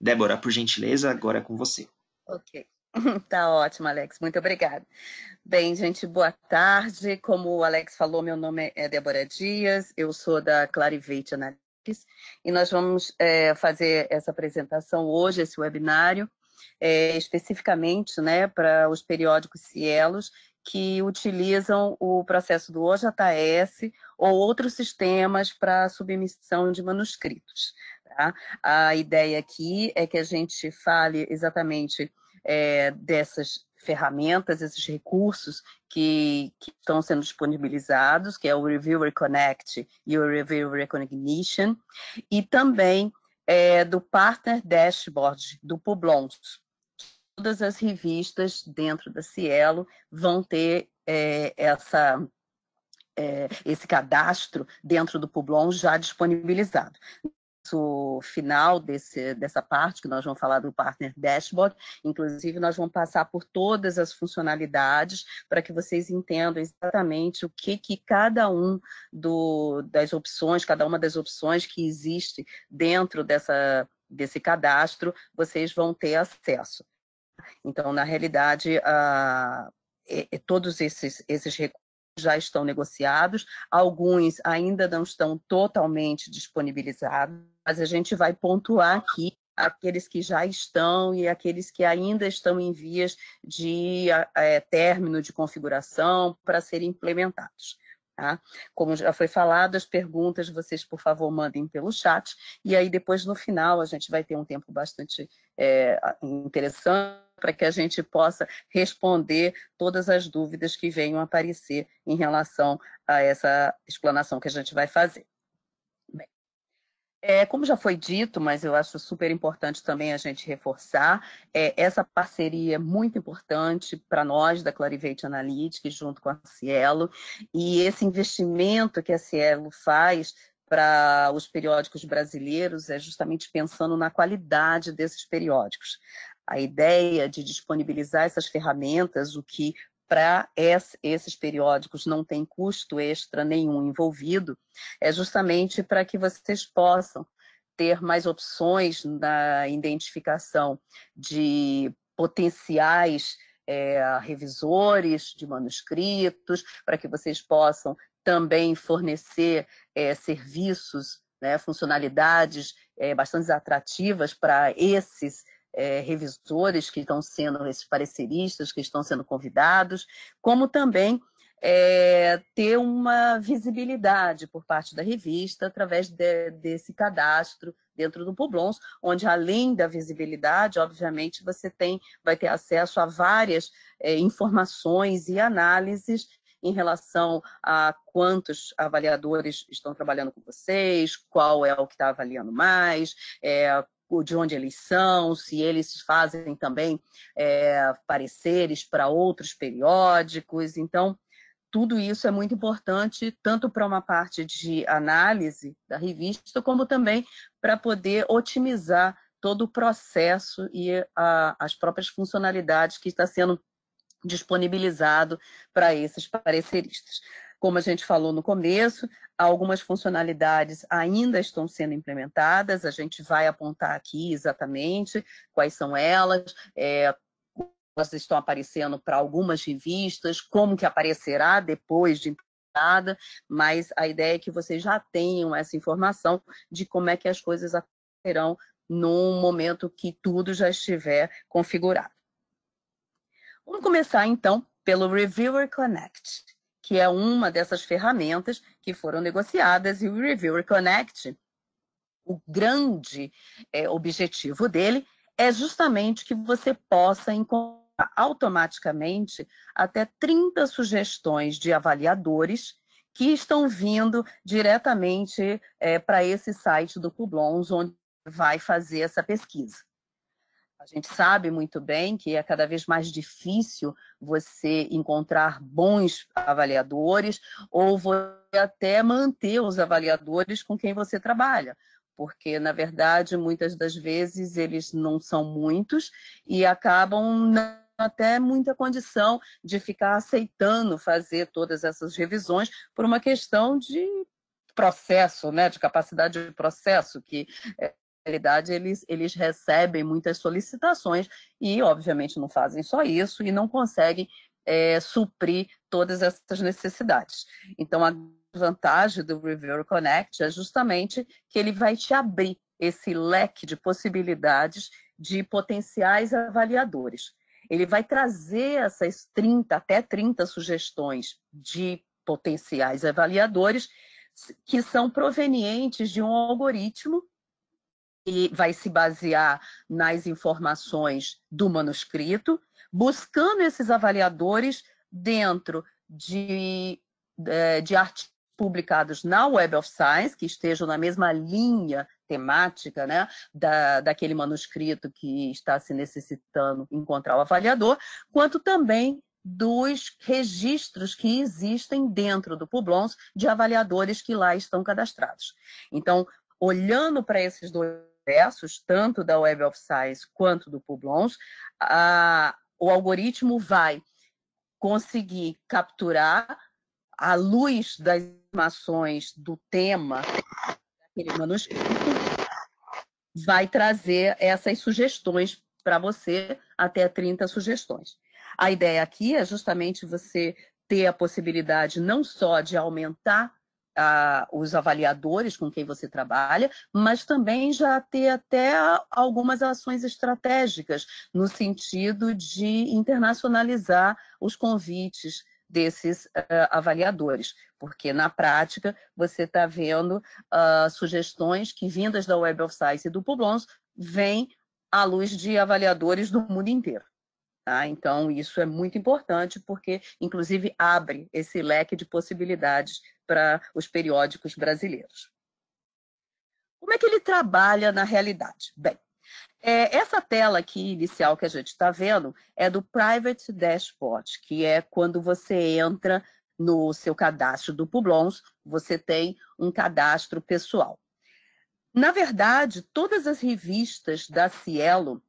Débora, por gentileza, agora é com você. Ok. Tá ótimo, Alex. Muito obrigada. Bem, gente, boa tarde. Como o Alex falou, meu nome é Débora Dias, eu sou da Clarivate Analytics e nós vamos fazer essa apresentação hoje, esse webinário, especificamente, né, para os periódicos Cielos que utilizam o processo do OJS ou outros sistemas para submissão de manuscritos. Tá? A ideia aqui é que a gente fale exatamente dessas ferramentas, esses recursos que estão sendo disponibilizados, que é o Reviewer Connect e o Reviewer Recognition, e também do Partner Dashboard do Publons. Todas as revistas dentro da Cielo vão ter esse cadastro dentro do Publon já disponibilizado. No final dessa parte, que nós vamos falar do Partner Dashboard, inclusive nós vamos passar por todas as funcionalidades para que vocês entendam exatamente o que cada das opções, cada uma das opções que existe dentro desse cadastro, vocês vão ter acesso. Então, na realidade, todos esses recursos já estão negociados, alguns ainda não estão totalmente disponibilizados, mas a gente vai pontuar aqui aqueles que já estão e aqueles que ainda estão em vias de término de configuração para serem implementados. Tá? Como já foi falado, as perguntas vocês, por favor, mandem pelo chat, e aí depois, no final, a gente vai ter um tempo bastante interessante para que a gente possa responder todas as dúvidas que venham a aparecer em relação a essa explanação que a gente vai fazer. Bem, como já foi dito, mas eu acho super importante também a gente reforçar, essa parceria é muito importante para nós da Clarivate Analytics, junto com a Cielo, e esse investimento que a Cielo faz para os periódicos brasileiros é justamente pensando na qualidade desses periódicos. A ideia de disponibilizar essas ferramentas, o que para esses periódicos não tem custo extra nenhum envolvido, é justamente para que vocês possam ter mais opções na identificação de potenciais revisores de manuscritos, para que vocês possam também fornecer serviços, né, funcionalidades bastante atrativas para esses revisores que estão sendo, esses pareceristas que estão sendo convidados, como também ter uma visibilidade por parte da revista através desse cadastro dentro do Publons, onde além da visibilidade, obviamente, você vai ter acesso a várias informações e análises em relação a quantos avaliadores estão trabalhando com vocês, qual é o que está avaliando mais, de onde eles são, se eles fazem também pareceres para outros periódicos. Então, tudo isso é muito importante, tanto para uma parte de análise da revista, como também para poder otimizar todo o processo e as próprias funcionalidades que está sendo disponibilizado para esses pareceristas. Como a gente falou no começo, algumas funcionalidades ainda estão sendo implementadas, a gente vai apontar aqui exatamente quais são elas, elas estão aparecendo para algumas revistas, como que aparecerá depois de implementada, mas a ideia é que vocês já tenham essa informação de como é que as coisas acontecerão no momento que tudo já estiver configurado. Vamos começar, então, pelo Reviewer Connect, que é uma dessas ferramentas que foram negociadas, e o Reviewer Connect, o grande objetivo dele é justamente que você possa encontrar automaticamente até 30 sugestões de avaliadores que estão vindo diretamente para esse site do Publons, onde vai fazer essa pesquisa. A gente sabe muito bem que é cada vez mais difícil você encontrar bons avaliadores ou você até manter os avaliadores com quem você trabalha, porque, na verdade, muitas das vezes eles não são muitos e acabam não até muita condição de ficar aceitando fazer todas essas revisões por uma questão de processo, né, de capacidade de processo, que realidade, eles recebem muitas solicitações e, obviamente, não fazem só isso e não conseguem suprir todas essas necessidades. Então, a vantagem do Reviewer Connect é justamente que ele vai te abrir esse leque de possibilidades de potenciais avaliadores. Ele vai trazer essas 30, até 30 sugestões de potenciais avaliadores que são provenientes de um algoritmo que vai se basear nas informações do manuscrito, buscando esses avaliadores dentro de artigos publicados na Web of Science, que estejam na mesma linha temática, né, daquele manuscrito que está se necessitando encontrar o avaliador, quanto também dos registros que existem dentro do Publons de avaliadores que lá estão cadastrados. Então, olhando para esses dois versos, tanto da Web of Science quanto do Publons, o algoritmo vai conseguir capturar, à luz das informações do tema daquele manuscrito, vai trazer essas sugestões para você, até 30 sugestões. A ideia aqui é justamente você ter a possibilidade não só de aumentar os avaliadores com quem você trabalha, mas também já ter até algumas ações estratégicas no sentido de internacionalizar os convites desses avaliadores, porque na prática você está vendo sugestões que, vindas da Web of Science e do Publons, vêm à luz de avaliadores do mundo inteiro. Tá? Então, isso é muito importante, porque, inclusive, abre esse leque de possibilidades para os periódicos brasileiros. Como é que ele trabalha na realidade? Bem, essa tela aqui inicial que a gente está vendo é do Private Dashboard, que é quando você entra no seu cadastro do Publons, você tem um cadastro pessoal. Na verdade, todas as revistas da Cielo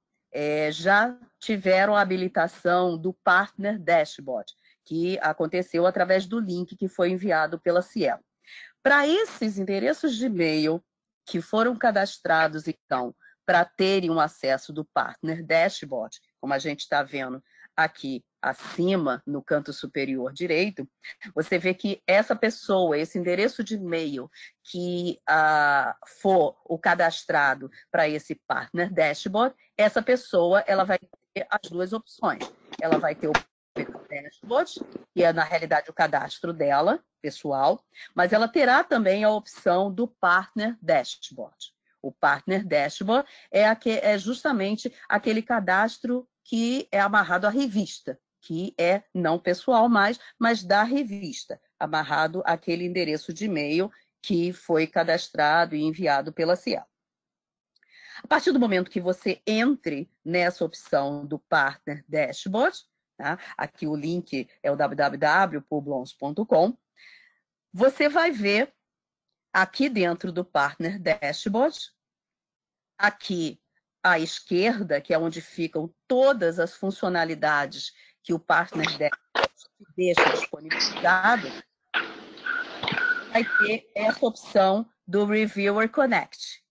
já tiveram a habilitação do Partner Dashboard, que aconteceu através do link que foi enviado pela Cielo. Para esses endereços de e-mail que foram cadastrados, então, para terem um acesso do Partner Dashboard, como a gente está vendo aqui acima, no canto superior direito, você vê que essa pessoa, esse endereço de e-mail que for o cadastrado para esse Partner Dashboard, essa pessoa ela vai ter as duas opções. Ela vai ter o Dashboard, que é, na realidade, o cadastro dela, pessoal, mas ela terá também a opção do Partner Dashboard. O Partner Dashboard é justamente aquele cadastro que é amarrado à revista, que é não pessoal mais, mas da revista, amarrado àquele endereço de e-mail que foi cadastrado e enviado pela Cielo. A partir do momento que você entre nessa opção do Partner Dashboard, tá? Aqui o link é o www.publons.com, você vai ver aqui dentro do Partner Dashboard, aqui à esquerda, que é onde ficam todas as funcionalidades que o Partner Dashboard deixa disponibilizado, vai ter essa opção do Reviewer Connect.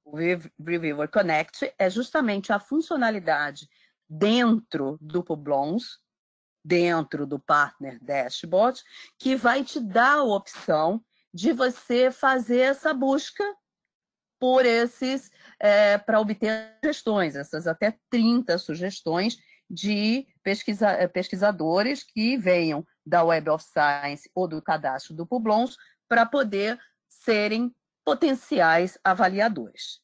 O Reviewer Connect é justamente a funcionalidade dentro do Publons, dentro do Partner Dashboard, que vai te dar a opção de você fazer essa busca por esses, para obter sugestões, essas até 30 sugestões de pesquisadores que venham da Web of Science ou do cadastro do Publons para poder serem potenciais avaliadores.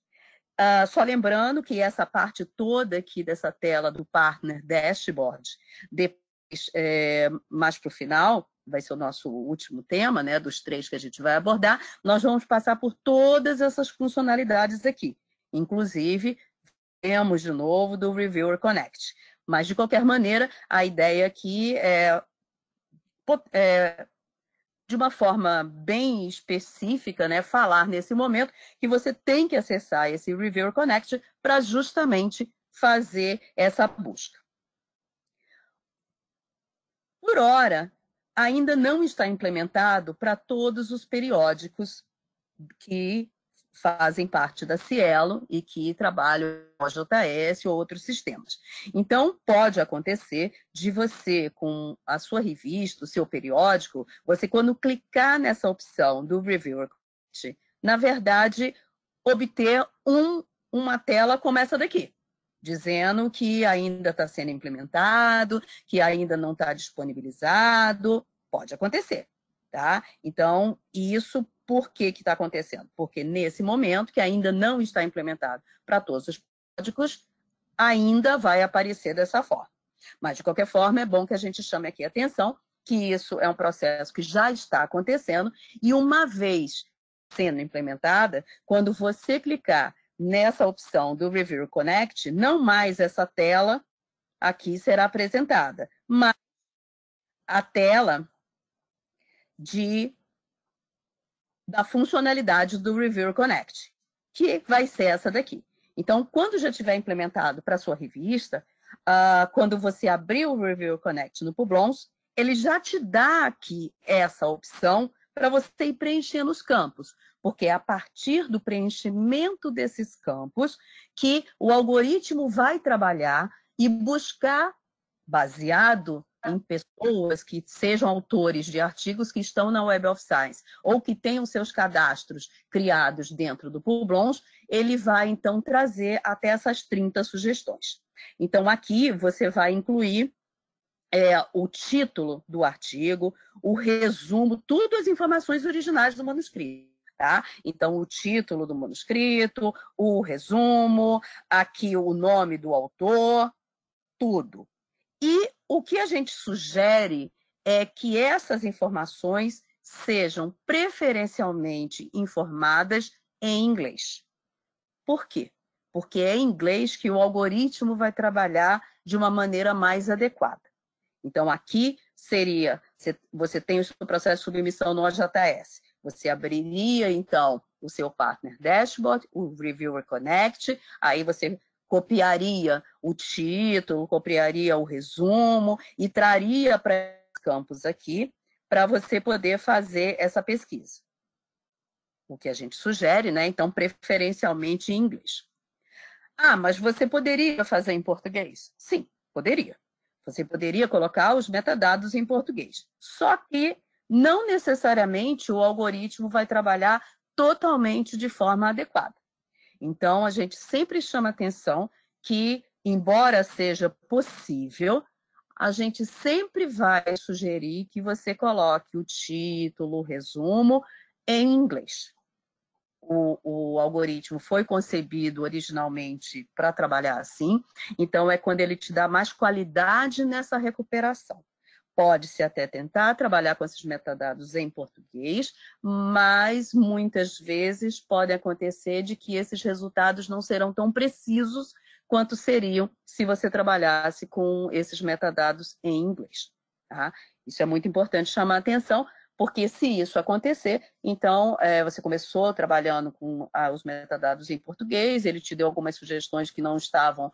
Só lembrando que essa parte toda aqui dessa tela do Partner Dashboard, depois, mais para o final, vai ser o nosso último tema, né, dos 3 que a gente vai abordar, nós vamos passar por todas essas funcionalidades aqui. Inclusive, temos de novo do Reviewer Connect. Mas, de qualquer maneira, a ideia aqui é de uma forma bem específica, né, falar nesse momento que você tem que acessar esse Reviewer Connect para justamente fazer essa busca. Por hora, ainda não está implementado para todos os periódicos que fazem parte da Cielo e que trabalham com a JS ou outros sistemas. Então, pode acontecer de você, com a sua revista, o seu periódico, você, quando clicar nessa opção do Reviewer Connect, na verdade, obter uma tela como essa daqui, dizendo que ainda está sendo implementado, que ainda não está disponibilizado. Pode acontecer, tá? Então, isso por que está acontecendo? Porque nesse momento, que ainda não está implementado para todos os códigos, ainda vai aparecer dessa forma. Mas, de qualquer forma, é bom que a gente chame aqui a atenção que isso é um processo que já está acontecendo e, uma vez sendo implementada, quando você clicar nessa opção do Review Connect, não mais essa tela aqui será apresentada, mas a tela da funcionalidade do Review Connect, que vai ser essa daqui. Então, quando já tiver implementado para a sua revista, quando você abrir o Review Connect no Publons, ele já te dá aqui essa opção para você ir preenchendo os campos, porque é a partir do preenchimento desses campos que o algoritmo vai trabalhar e buscar, baseado em pessoas que sejam autores de artigos que estão na Web of Science ou que tenham seus cadastros criados dentro do Publons, ele vai, então, trazer até essas 30 sugestões. Então, aqui você vai incluir o título do artigo, o resumo, tudo as informações originais do manuscrito. Tá? Então, o título do manuscrito, o resumo, aqui o nome do autor, tudo. E o que a gente sugere é que essas informações sejam preferencialmente informadas em inglês. Por quê? Porque é em inglês que o algoritmo vai trabalhar de uma maneira mais adequada. Então, aqui seria, você tem o seu processo de submissão no OJS, você abriria, então, o seu Partner Dashboard, o Reviewer Connect, aí você copiaria o título, copiaria o resumo e traria para os campos aqui para você poder fazer essa pesquisa. O que a gente sugere, né? Então, preferencialmente em inglês. Mas você poderia fazer em português? Sim, poderia. Você poderia colocar os metadados em português. Só que não necessariamente o algoritmo vai trabalhar totalmente de forma adequada. Então, a gente sempre chama atenção que, embora seja possível, a gente sempre vai sugerir que você coloque o título, o resumo em inglês. O algoritmo foi concebido originalmente para trabalhar assim, então é quando ele te dá mais qualidade nessa recuperação. Pode-se até tentar trabalhar com esses metadados em português, mas muitas vezes pode acontecer de que esses resultados não serão tão precisos quanto seriam se você trabalhasse com esses metadados em inglês. Tá? Isso é muito importante chamar a atenção, porque se isso acontecer, então você começou trabalhando com os metadados em português, ele te deu algumas sugestões que não estavam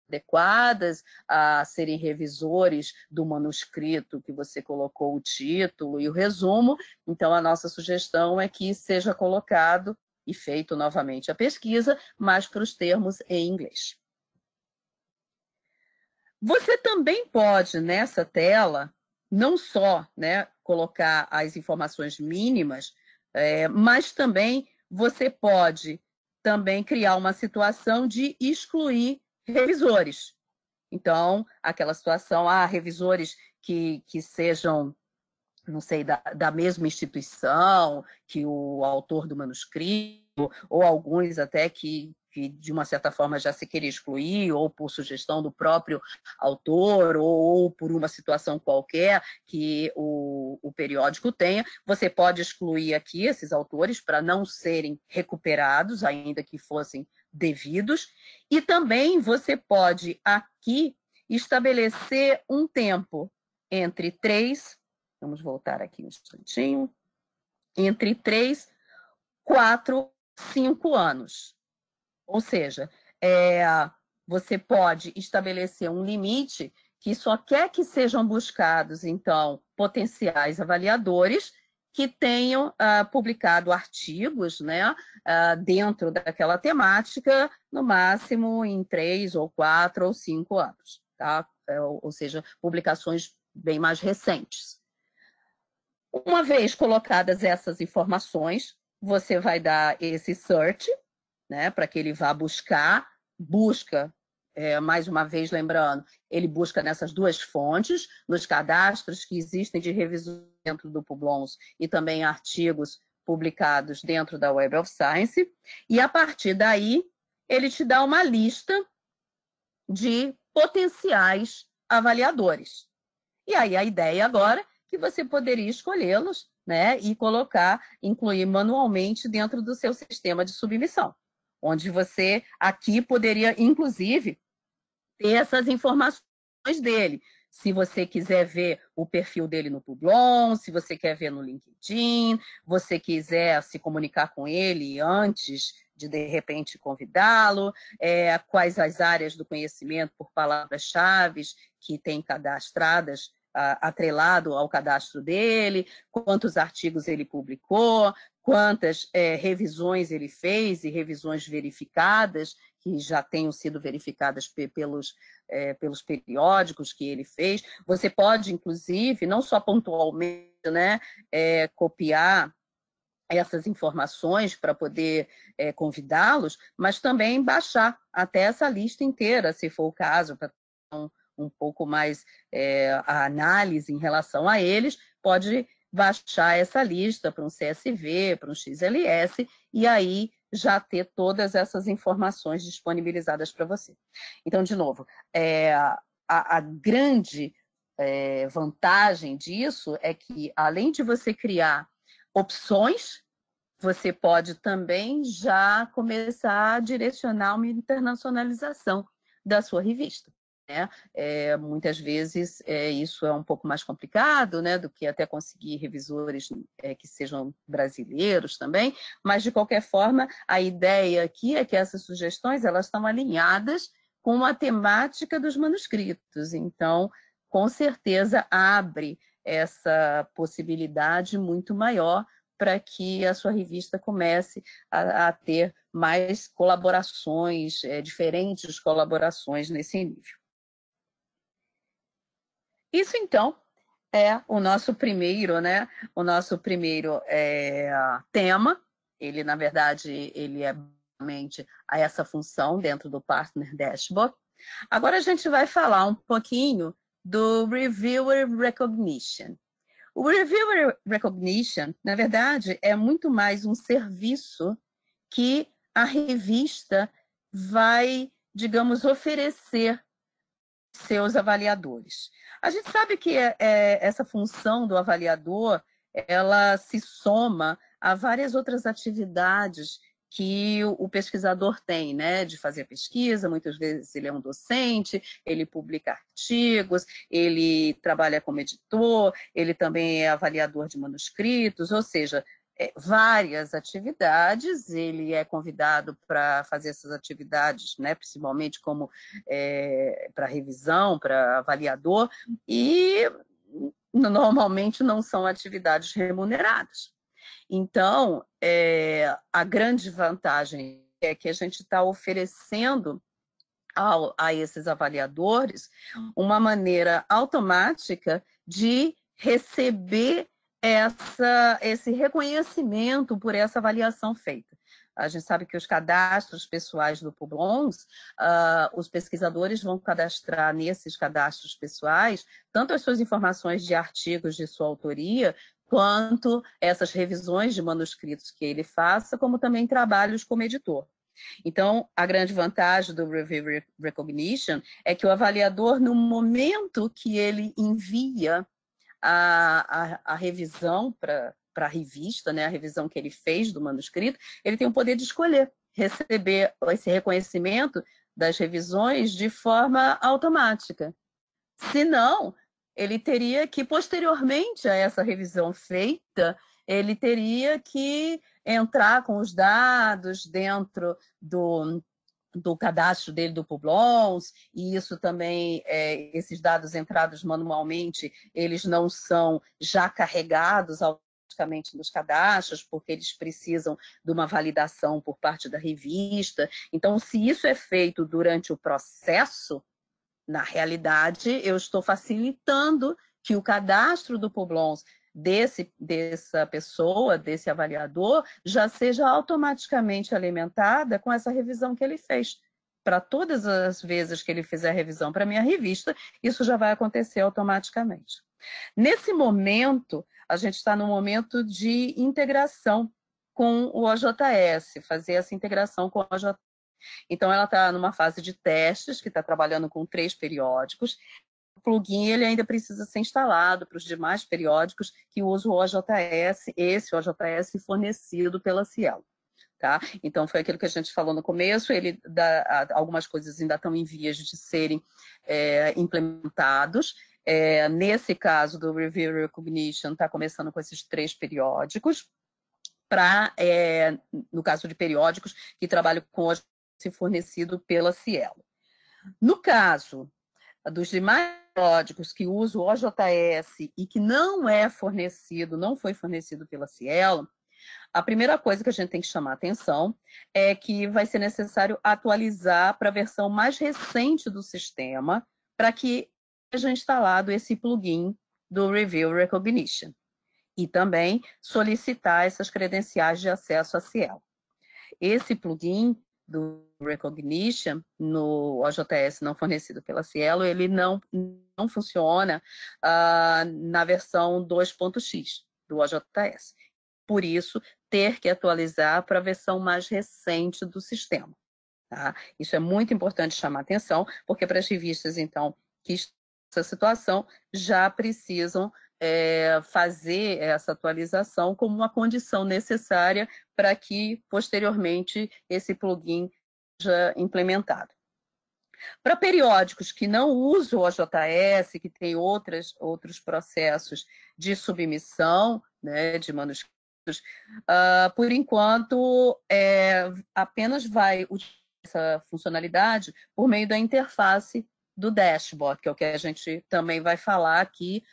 adequadas a serem revisores do manuscrito que você colocou o título e o resumo, então a nossa sugestão é que seja colocado e feito novamente a pesquisa, mas para os termos em inglês. Você também pode, nessa tela, não só, né, colocar as informações mínimas, mas também você pode também criar uma situação de excluir revisores. Então, aquela situação, revisores que sejam, não sei, da mesma instituição que o autor do manuscrito, ou alguns até que de uma certa forma já se queria excluir, ou por sugestão do próprio autor, ou por uma situação qualquer que o periódico tenha, você pode excluir aqui esses autores para não serem recuperados, ainda que fossem devidos, e também você pode aqui estabelecer um tempo entre 3, vamos voltar aqui um instantinho, entre 3, 4, 5 anos. Ou seja, você pode estabelecer um limite que só quer que sejam buscados, então, potenciais avaliadores que tenham publicado artigos, né, dentro daquela temática, no máximo em 3 ou 4 ou 5 anos, tá? Ou seja, publicações bem mais recentes. Uma vez colocadas essas informações, você vai dar esse search, né, para que ele vá busca, mais uma vez lembrando, ele busca nessas duas fontes, nos cadastros que existem de revisão dentro do Publons e também artigos publicados dentro da Web of Science, e a partir daí ele te dá uma lista de potenciais avaliadores. E aí a ideia agora é que você poderia escolhê-los, né, e incluir manualmente dentro do seu sistema de submissão, onde você aqui poderia, inclusive, ter essas informações dele. Se você quiser ver o perfil dele no Publon, se você quer ver no LinkedIn, você quiser se comunicar com ele antes de repente, convidá-lo, quais as áreas do conhecimento por palavras-chave que tem cadastradas, atrelado ao cadastro dele, quantos artigos ele publicou, quantas revisões ele fez e revisões verificadas, que já tenham sido verificadas pelos periódicos que ele fez. Você pode, inclusive, não só pontualmente, né, copiar essas informações para poder convidá-los, mas também baixar até essa lista inteira, se for o caso, para um pouco mais a análise em relação a eles, pode baixar essa lista para um CSV, para um XLS, e aí já ter todas essas informações disponibilizadas para você. Então, de novo, a grande vantagem disso é que, além de você criar opções, você pode também já começar a direcionar uma internacionalização da sua revista. Né? Muitas vezes isso é um pouco mais complicado, né, do que até conseguir revisores que sejam brasileiros também, mas de qualquer forma a ideia aqui é que essas sugestões elas estão alinhadas com a temática dos manuscritos, então com certeza abre essa possibilidade muito maior para que a sua revista comece a ter mais colaborações, diferentes colaborações nesse nível. Isso, então, é o nosso primeiro, né? O nosso primeiro tema. Ele, na verdade, ele é basicamente essa função dentro do Partner Dashboard. Agora a gente vai falar um pouquinho do Reviewer Recognition. O Reviewer Recognition, na verdade, é muito mais um serviço que a revista vai, digamos, oferecer seus avaliadores. A gente sabe que essa função do avaliador, ela se soma a várias outras atividades que o pesquisador tem, né, de fazer a pesquisa, muitas vezes ele é um docente, ele publica artigos, ele trabalha como editor, ele também é avaliador de manuscritos, ou seja, várias atividades, ele é convidado para fazer essas atividades, né, principalmente como para revisão, para avaliador, e normalmente não são atividades remuneradas. Então, a grande vantagem é que a gente está oferecendo a esses avaliadores uma maneira automática de receber esse reconhecimento por essa avaliação feita. A gente sabe que os cadastros pessoais do Publons, os pesquisadores vão cadastrar nesses cadastros pessoais tanto as suas informações de artigos de sua autoria, quanto essas revisões de manuscritos que ele faça, como também trabalhos como editor. Então, a grande vantagem do Review Recognition é que o avaliador, no momento que ele envia a revisão para a revista, né, a revisão que ele fez do manuscrito, ele tem o poder de escolher receber esse reconhecimento das revisões de forma automática. Se não, ele teria que, posteriormente a essa revisão feita, ele teria que entrar com os dados dentro do cadastro dele do Publons, e isso também, esses dados entrados manualmente, eles não são já carregados automaticamente nos cadastros, porque eles precisam de uma validação por parte da revista. Então, se isso é feito durante o processo, na realidade, eu estou facilitando que o cadastro do Publons dessa pessoa, desse avaliador, já seja automaticamente alimentada com essa revisão que ele fez. Para todas as vezes que ele fizer revisão para a minha revista, isso já vai acontecer automaticamente. Nesse momento, a gente está no momento de integração com o OJS, fazer essa integração com o OJS. Então, ela está numa fase de testes, que está trabalhando com 3 periódicos. O plugin ele ainda precisa ser instalado para os demais periódicos que usam o OJS, esse OJS fornecido pela Cielo. Tá? Então, foi aquilo que a gente falou no começo, algumas coisas ainda estão em vias de serem implementados. Nesse caso do Review Recognition, está começando com esses 3 periódicos, no caso de periódicos que trabalham com o fornecido pela Cielo. No caso dos demais periódicos que usam o OJS e que não foi fornecido pela Cielo, a primeira coisa que a gente tem que chamar a atenção é que vai ser necessário atualizar para a versão mais recente do sistema para que seja instalado esse plugin do Review Recognition e também solicitar essas credenciais de acesso à Cielo. Esse plugin do Recognition no OJS não fornecido pela Cielo, ele não funciona na versão 2.x do OJS. Por isso, ter que atualizar para a versão mais recente do sistema. Tá? Isso é muito importante chamar atenção, porque para as revistas, então, que estão nessa situação, já precisam fazer essa atualização como uma condição necessária para que, posteriormente, esse plugin seja implementado. Para periódicos que não usam o OJS, que tem outros processos de submissão, né, de manuscritos, por enquanto, apenas vai utilizar essa funcionalidade por meio da interface do dashboard, que é o que a gente também vai falar aqui,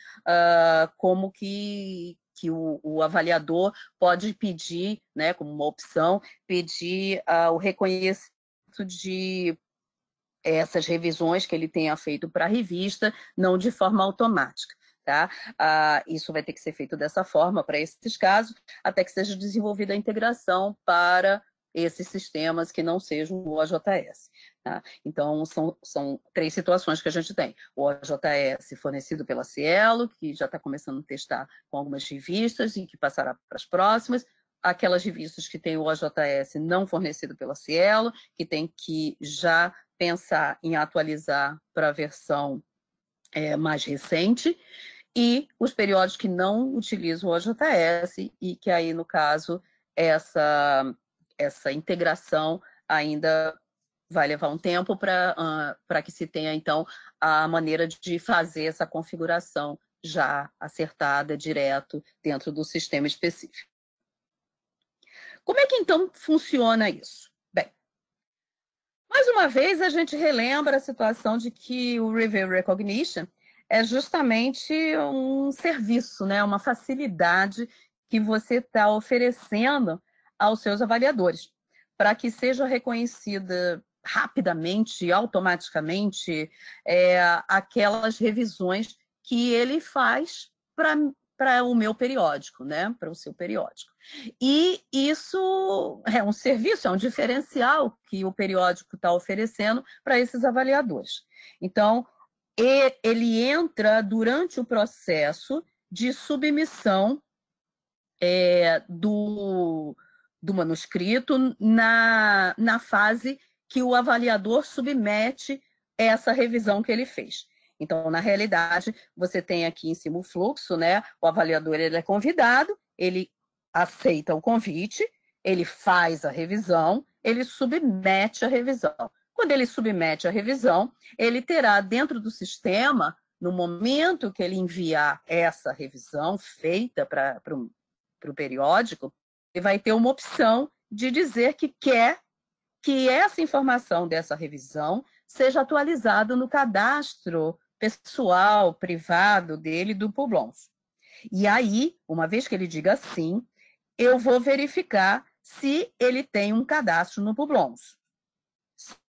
como que o avaliador pode pedir, né, como uma opção, pedir o reconhecimento de essas revisões que ele tenha feito para a revista, não de forma automática. Tá? Isso vai ter que ser feito dessa forma para esses casos, até que seja desenvolvida a integração para esses sistemas que não sejam o OJS. Tá? Então, são 3 situações que a gente tem. O OJS fornecido pela Cielo, que já está começando a testar com algumas revistas e que passará para as próximas. Aquelas revistas que têm o OJS não fornecido pela Cielo, que tem que já pensar em atualizar para a versão mais recente, e os periódicos que não utilizam o OJS e que aí, no caso, essa integração ainda vai levar um tempo para que se tenha, então, a maneira de fazer essa configuração já acertada, direto, dentro do sistema específico. Como é que, então, funciona isso? Bem, mais uma vez, a gente relembra a situação de que o Review Recognition é justamente um serviço, né? Uma facilidade que você está oferecendo aos seus avaliadores, para que seja reconhecida rapidamente, automaticamente, aquelas revisões que ele faz para o meu periódico, né? Para o seu periódico. E isso é um serviço, é um diferencial que o periódico está oferecendo para esses avaliadores. Então, ele entra durante o processo de submissão do manuscrito na fase que o avaliador submete essa revisão que ele fez. Então, na realidade, você tem aqui em cima o fluxo, né? O avaliador ele é convidado, ele aceita o convite, ele faz a revisão, ele submete a revisão. Quando ele submete a revisão, ele terá dentro do sistema, no momento que ele enviar essa revisão feita para o periódico, ele vai ter uma opção de dizer que quer que essa informação dessa revisão seja atualizada no cadastro pessoal, privado dele, do Publons. E aí, uma vez que ele diga sim, eu vou verificar se ele tem um cadastro no Publons.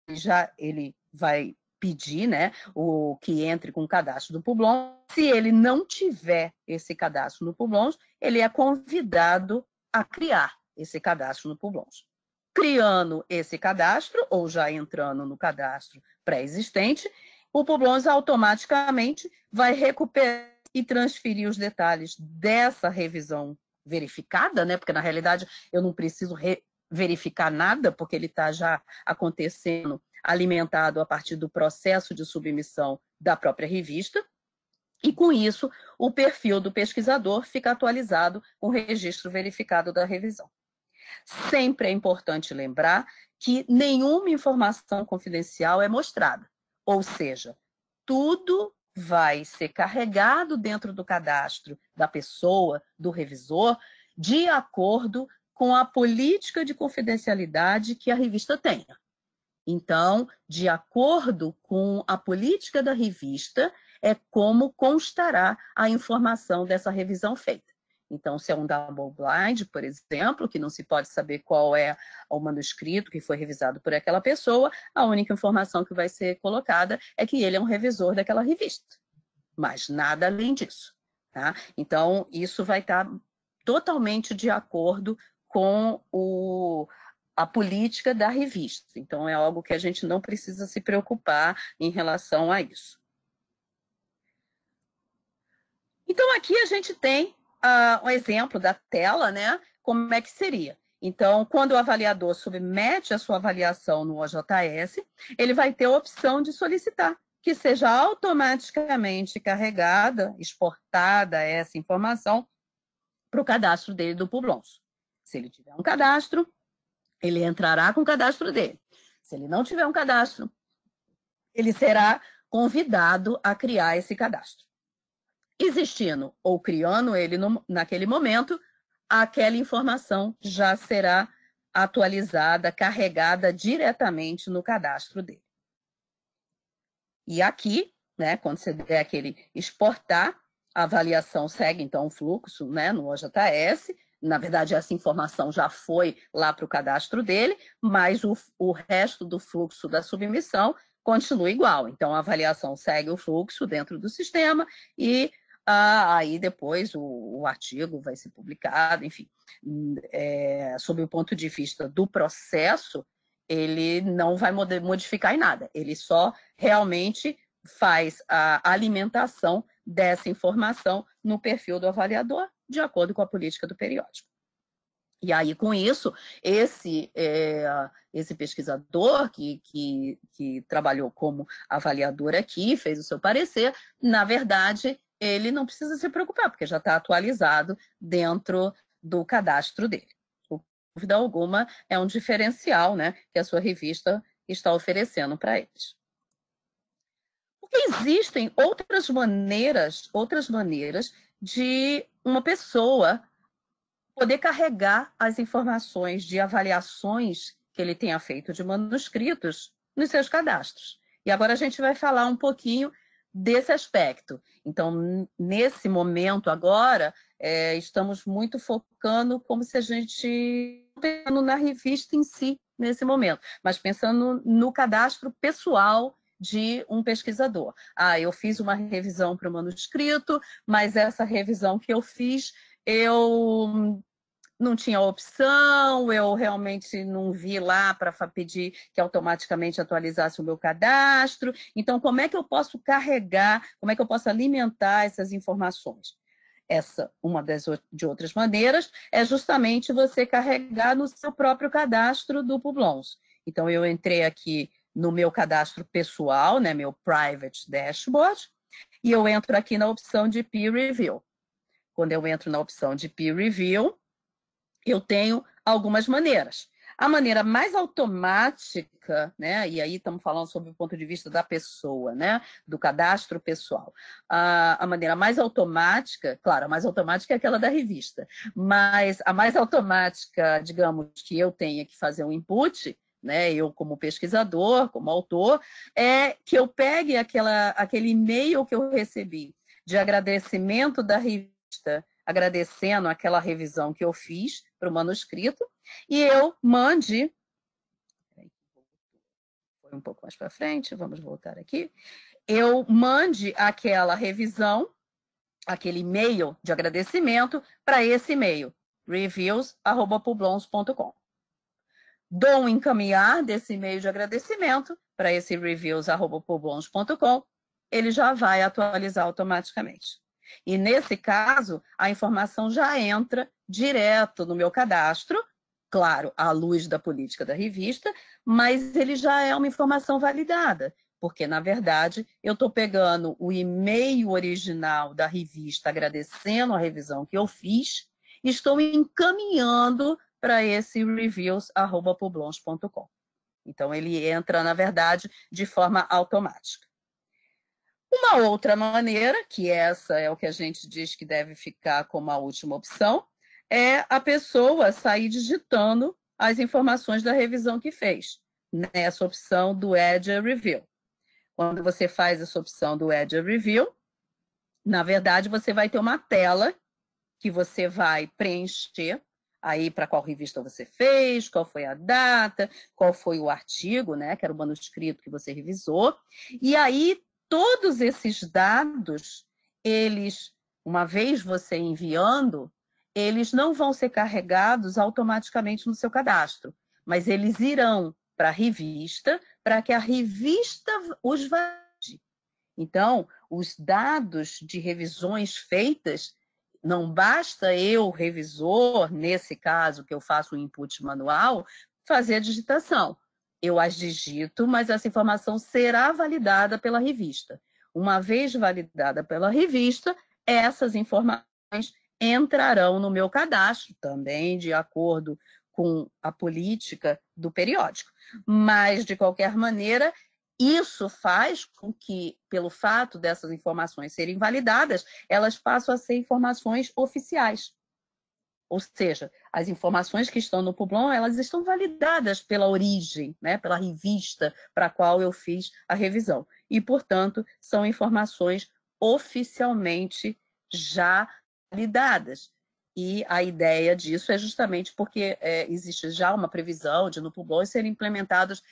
Já ele vai pedir, né, o que entre com o cadastro do Publons. Se ele não tiver esse cadastro no Publons, ele é convidado a criar esse cadastro no Publons. Criando esse cadastro, ou já entrando no cadastro pré-existente, o Publons automaticamente vai recuperar e transferir os detalhes dessa revisão verificada, né? Porque na realidade eu não preciso verificar nada, porque ele está já acontecendo, alimentado a partir do processo de submissão da própria revista. E com isso, o perfil do pesquisador fica atualizado com o registro verificado da revisão. Sempre é importante lembrar que nenhuma informação confidencial é mostrada, ou seja, tudo vai ser carregado dentro do cadastro da pessoa, do revisor, de acordo com a política de confidencialidade que a revista tenha. Então, de acordo com a política da revista, é como constará a informação dessa revisão feita. Então, se é um double blind, por exemplo, que não se pode saber qual é o manuscrito que foi revisado por aquela pessoa, a única informação que vai ser colocada é que ele é um revisor daquela revista. Mas nada além disso. Tá? Então, isso vai estar totalmente de acordo com a política da revista. Então, é algo que a gente não precisa se preocupar em relação a isso. Então, aqui a gente tem um exemplo da tela, né? Como é que seria. Então, quando o avaliador submete a sua avaliação no OJS, ele vai ter a opção de solicitar que seja automaticamente carregada, exportada essa informação para o cadastro dele do Publons. Se ele tiver um cadastro, ele entrará com o cadastro dele. Se ele não tiver um cadastro, ele será convidado a criar esse cadastro. Existindo ou criando ele naquele momento, aquela informação já será atualizada, carregada diretamente no cadastro dele. E aqui, né, quando você der aquele exportar, a avaliação segue, então, o fluxo, né, no OJS. Na verdade, essa informação já foi lá para o cadastro dele, mas o resto do fluxo da submissão continua igual. Então, a avaliação segue o fluxo dentro do sistema e aí depois o artigo vai ser publicado, enfim. Sob o ponto de vista do processo, ele não vai modificar em nada, ele só realmente faz a alimentação dessa informação no perfil do avaliador, de acordo com a política do periódico. E aí, com isso, esse pesquisador que trabalhou como avaliador aqui, fez o seu parecer, na verdade, ele não precisa se preocupar, porque já está atualizado dentro do cadastro dele. Sem dúvida alguma, é um diferencial, né, que a sua revista está oferecendo para eles. Porque existem outras maneiras de uma pessoa poder carregar as informações de avaliações que ele tenha feito de manuscritos nos seus cadastros. E agora a gente vai falar um pouquinho desse aspecto. Então, nesse momento agora, estamos muito focando como se a gente pensando na revista em si, nesse momento, mas pensando no cadastro pessoal de um pesquisador. Eu fiz uma revisão para o manuscrito, mas essa revisão que eu fiz, eu não tinha opção, eu realmente não vi lá para pedir que automaticamente atualizasse o meu cadastro. Então, como é que eu posso carregar, como é que eu posso alimentar essas informações? Uma de outras maneiras é justamente você carregar no seu próprio cadastro do Publons. Então, eu entrei aqui no meu cadastro pessoal, né, meu Private Dashboard, e eu entro aqui na opção de Peer Review. Quando eu entro na opção de Peer Review, eu tenho algumas maneiras. A maneira mais automática, né, e aí estamos falando sobre o ponto de vista da pessoa, né, do cadastro pessoal. A maneira mais automática, claro, a mais automática é aquela da revista, mas a mais automática, digamos, que eu tenha que fazer um input, né, eu como pesquisador, como autor, é que eu pegue aquele e-mail que eu recebi de agradecimento da revista agradecendo aquela revisão que eu fiz para o manuscrito, e eu mande... Foi um pouco mais para frente, vamos voltar aqui. Eu mande aquela revisão, aquele e-mail de agradecimento, para esse e-mail, reviews@publons.com. Dou um encaminhar desse e-mail de agradecimento para esse reviews@publons.com, ele já vai atualizar automaticamente. E nesse caso, a informação já entra direto no meu cadastro, claro, à luz da política da revista, mas ele já é uma informação validada, porque, na verdade, eu estou pegando o e-mail original da revista agradecendo a revisão que eu fiz e estou encaminhando para esse reviews@publons.com. Então, ele entra, na verdade, de forma automática. Uma outra maneira, que essa é o que a gente diz que deve ficar como a última opção, é a pessoa sair digitando as informações da revisão que fez, nessa opção do Add a Review. Quando você faz essa opção do Add a Review, na verdade, você vai ter uma tela que você vai preencher aí para qual revista você fez, qual foi a data, qual foi o artigo, né, que era o manuscrito que você revisou. E aí, todos esses dados, eles, uma vez você enviando, eles não vão ser carregados automaticamente no seu cadastro, mas eles irão para a revista, para que a revista os valide. Então, os dados de revisões feitas, não basta eu, revisor, nesse caso que eu faço o input manual, fazer a digitação. Eu as digito, mas essa informação será validada pela revista. Uma vez validada pela revista, essas informações entrarão no meu cadastro, também de acordo com a política do periódico. Mas, de qualquer maneira, isso faz com que, pelo fato dessas informações serem validadas, elas passam a ser informações oficiais. Ou seja, as informações que estão no Publon, elas estão validadas pela origem, né, pela revista para a qual eu fiz a revisão. E, portanto, são informações oficialmente já validadas. E a ideia disso é justamente porque existe já uma previsão de no Publon serem implementados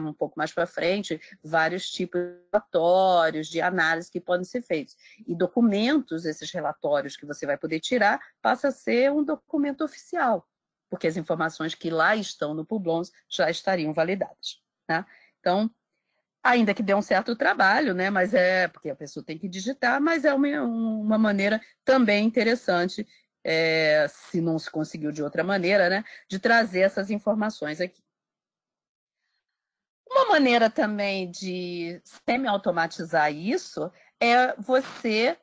um pouco mais para frente, vários tipos de relatórios, de análise que podem ser feitos. E documentos, esses relatórios que você vai poder tirar, passa a ser um documento oficial, porque as informações que lá estão no Publons já estariam validadas. Tá? Então, ainda que dê um certo trabalho, né? Mas porque a pessoa tem que digitar, mas é uma maneira também interessante, se não se conseguiu de outra maneira, né? De trazer essas informações aqui. Uma maneira também de semi-automatizar isso é você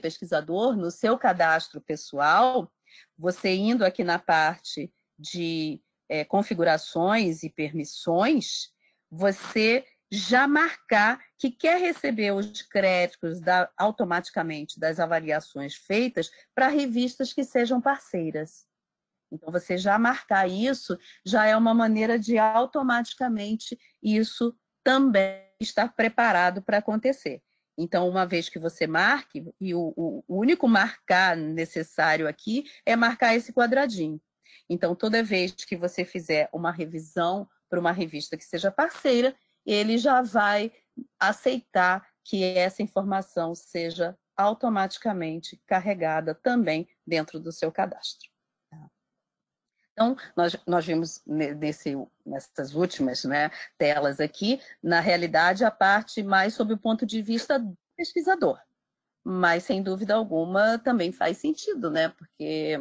pesquisador, no seu cadastro pessoal, você indo aqui na parte de configurações e permissões, você já marcar que quer receber os créditos automaticamente das avaliações feitas para revistas que sejam parceiras. Então, você já marcar isso já é uma maneira de automaticamente isso também estar preparado para acontecer. Então, uma vez que você marque, e o único marcar necessário aqui é marcar esse quadradinho. Então, toda vez que você fizer uma revisão para uma revista que seja parceira, ele já vai aceitar que essa informação seja automaticamente carregada também dentro do seu cadastro. Então, nós vimos nessas últimas, né, telas aqui, na realidade, a parte mais sob o ponto de vista do pesquisador. Mas, sem dúvida alguma, também faz sentido, né? Porque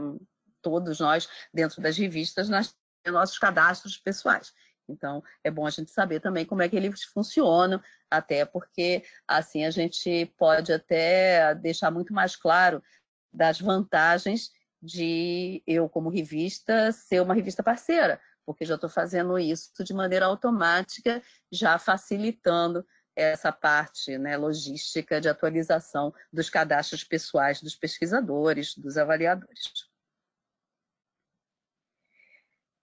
todos nós, dentro das revistas, nós temos nossos cadastros pessoais. Então, é bom a gente saber também como é que eles funcionam, até porque, assim, a gente pode até deixar muito mais claro das vantagens de eu, como revista, ser uma revista parceira, porque já estou fazendo isso de maneira automática, já facilitando essa parte, né, logística de atualização dos cadastros pessoais dos pesquisadores, dos avaliadores.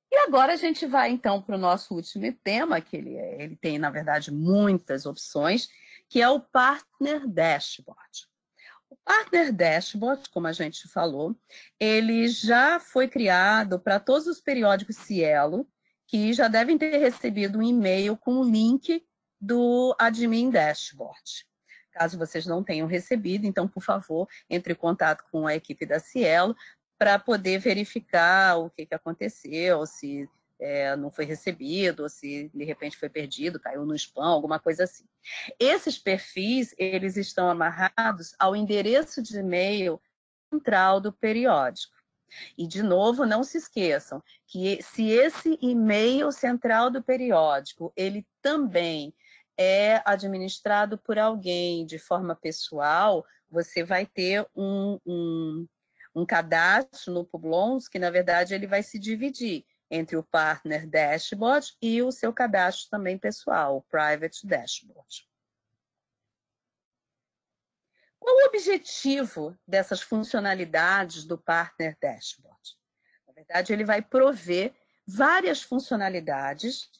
E agora a gente vai, então, para o nosso último tema, que ele tem, na verdade, muitas opções, que é o Partner Dashboard. O Partner Dashboard, como a gente falou, ele já foi criado para todos os periódicos Cielo, que já devem ter recebido um e-mail com o link do Admin Dashboard. Caso vocês não tenham recebido, então, por favor, entre em contato com a equipe da Cielo para poder verificar o que aconteceu, se não foi recebido, ou se de repente foi perdido, caiu no spam, alguma coisa assim. Esses perfis, eles estão amarrados ao endereço de e-mail central do periódico. E, de novo, não se esqueçam que se esse e-mail central do periódico, ele também é administrado por alguém de forma pessoal, você vai ter um cadastro no Publons que, na verdade, ele vai se dividir entre o Partner Dashboard e o seu cadastro também pessoal, o Private Dashboard. Qual o objetivo dessas funcionalidades do Partner Dashboard? Na verdade, ele vai prover várias funcionalidades,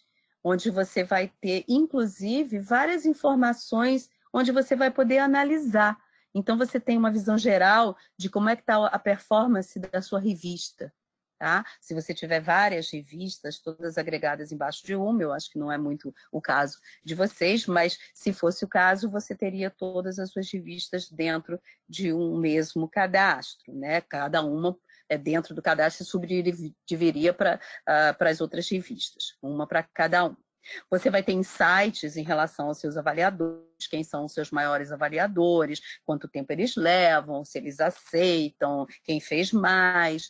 onde você vai ter, inclusive, várias informações onde você vai poder analisar. Então, você tem uma visão geral de como é que está a performance da sua revista. Tá? Se você tiver várias revistas, todas agregadas embaixo de uma, eu acho que não é muito o caso de vocês, mas se fosse o caso, você teria todas as suas revistas dentro de um mesmo cadastro, né? Cada uma dentro do cadastro subdividiria para as outras revistas, uma para cada um. Você vai ter insights em relação aos seus avaliadores, quem são os seus maiores avaliadores, quanto tempo eles levam, se eles aceitam, quem fez mais.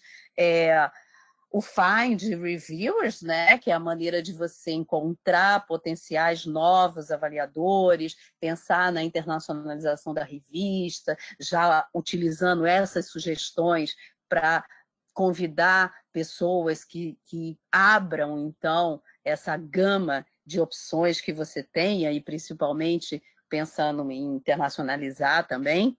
O Find Reviewers, né, que é a maneira de você encontrar potenciais novos avaliadores, pensar na internacionalização da revista, já utilizando essas sugestões para convidar pessoas que abram, então, essa gama de opções que você tenha, e principalmente pensando em internacionalizar também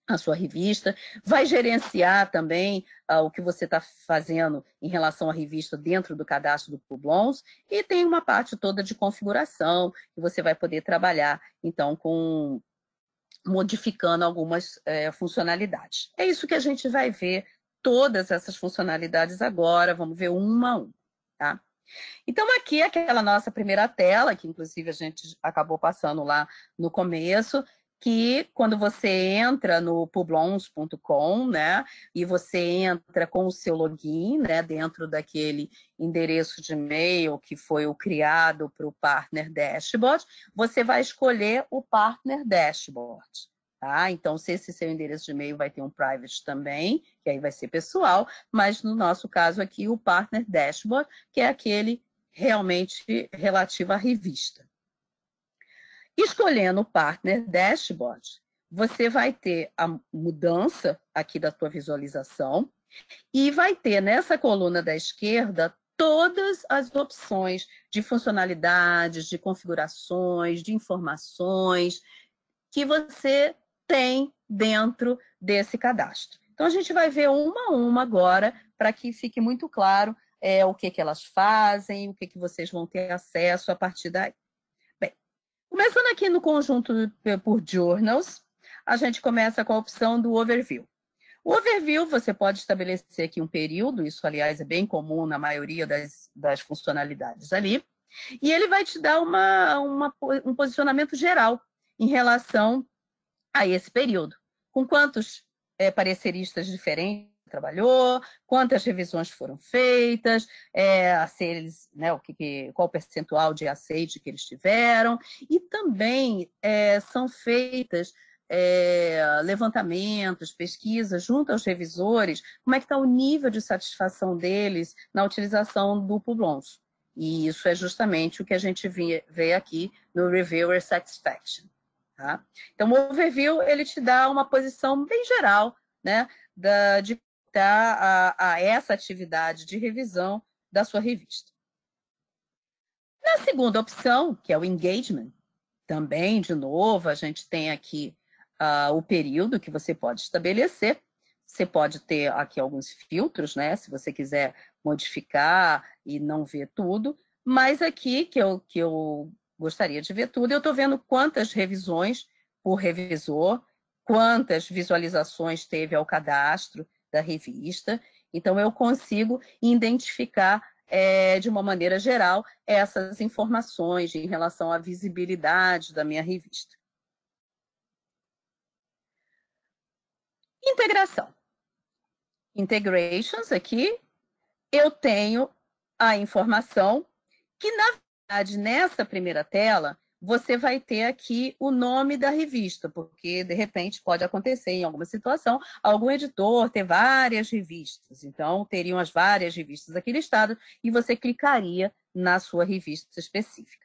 a sua revista, vai gerenciar também o que você está fazendo em relação à revista dentro do cadastro do Publons, e tem uma parte toda de configuração que você vai poder trabalhar, então, modificando algumas funcionalidades. É isso que a gente vai ver, todas essas funcionalidades agora, vamos ver uma a uma, tá? Então, aqui é aquela nossa primeira tela, que inclusive a gente acabou passando lá no começo, que quando você entra no publons.com, né, e você entra com o seu login, né, dentro daquele endereço de e-mail que foi o criado para o Partner Dashboard, você vai escolher o Partner Dashboard. Tá? Então, se esse seu endereço de e-mail vai ter um private também, que aí vai ser pessoal, mas no nosso caso aqui, o Partner Dashboard, que é aquele realmente relativo à revista. Escolhendo o Partner Dashboard, você vai ter a mudança aqui da tua visualização e vai ter nessa coluna da esquerda todas as opções de funcionalidades, de configurações, de informações que você tem dentro desse cadastro. Então, a gente vai ver uma a uma agora, para que fique muito claro o que elas fazem, o que vocês vão ter acesso a partir daí. Bem, começando aqui no conjunto por journals, a gente começa com a opção do overview. O overview, você pode estabelecer aqui um período, isso, aliás, é bem comum na maioria das funcionalidades ali, e ele vai te dar um posicionamento geral em relação a esse período. Com quantos pareceristas diferentes trabalhou, quantas revisões foram feitas, se eles, né, qual o percentual de aceite que eles tiveram, e também são feitas levantamentos, pesquisas junto aos revisores, como é que está o nível de satisfação deles na utilização do Publons. E isso é justamente o que a gente vê aqui no Reviewer Satisfaction. Tá? Então, o overview, ele te dá uma posição bem geral, né, de a essa atividade de revisão da sua revista. Na segunda opção, que é o engagement, também, de novo, a gente tem aqui o período que você pode estabelecer. Você pode ter aqui alguns filtros, né, se você quiser modificar e não ver tudo, mas aqui, que eu gostaria de ver tudo, eu estou vendo quantas revisões por revisor quantas visualizações teve ao cadastro da revista. Então, eu consigo identificar, de uma maneira geral, essas informações em relação à visibilidade da minha revista. Integração. Integrations, aqui, eu tenho a informação que, na verdade, nessa primeira tela, você vai ter aqui o nome da revista, porque, de repente, pode acontecer em alguma situação, algum editor ter várias revistas. Então, teriam as várias revistas aqui listadas e você clicaria na sua revista específica.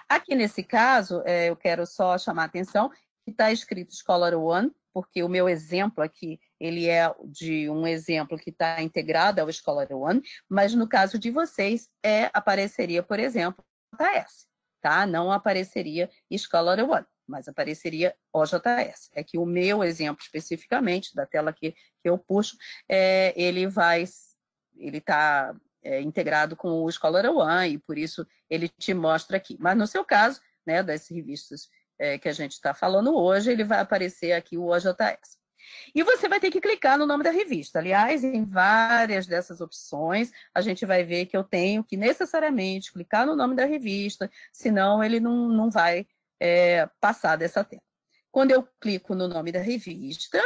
Aqui, nesse caso, eu quero só chamar a atenção que está escrito Scholar One, porque o meu exemplo aqui, ele é de um exemplo que está integrado ao Scholar One, mas no caso de vocês, apareceria, por exemplo, OJS, tá? Não apareceria Scholar One, mas apareceria OJS. É que o meu exemplo especificamente, da tela que eu puxo, ele está integrado com o Scholar One, e por isso ele te mostra aqui. Mas no seu caso, né, das revistas que a gente está falando hoje, ele vai aparecer aqui o OJS. E você vai ter que clicar no nome da revista. Aliás, em várias dessas opções, a gente vai ver que eu tenho que necessariamente clicar no nome da revista, senão ele não vai passar dessa tela. Quando eu clico no nome da revista,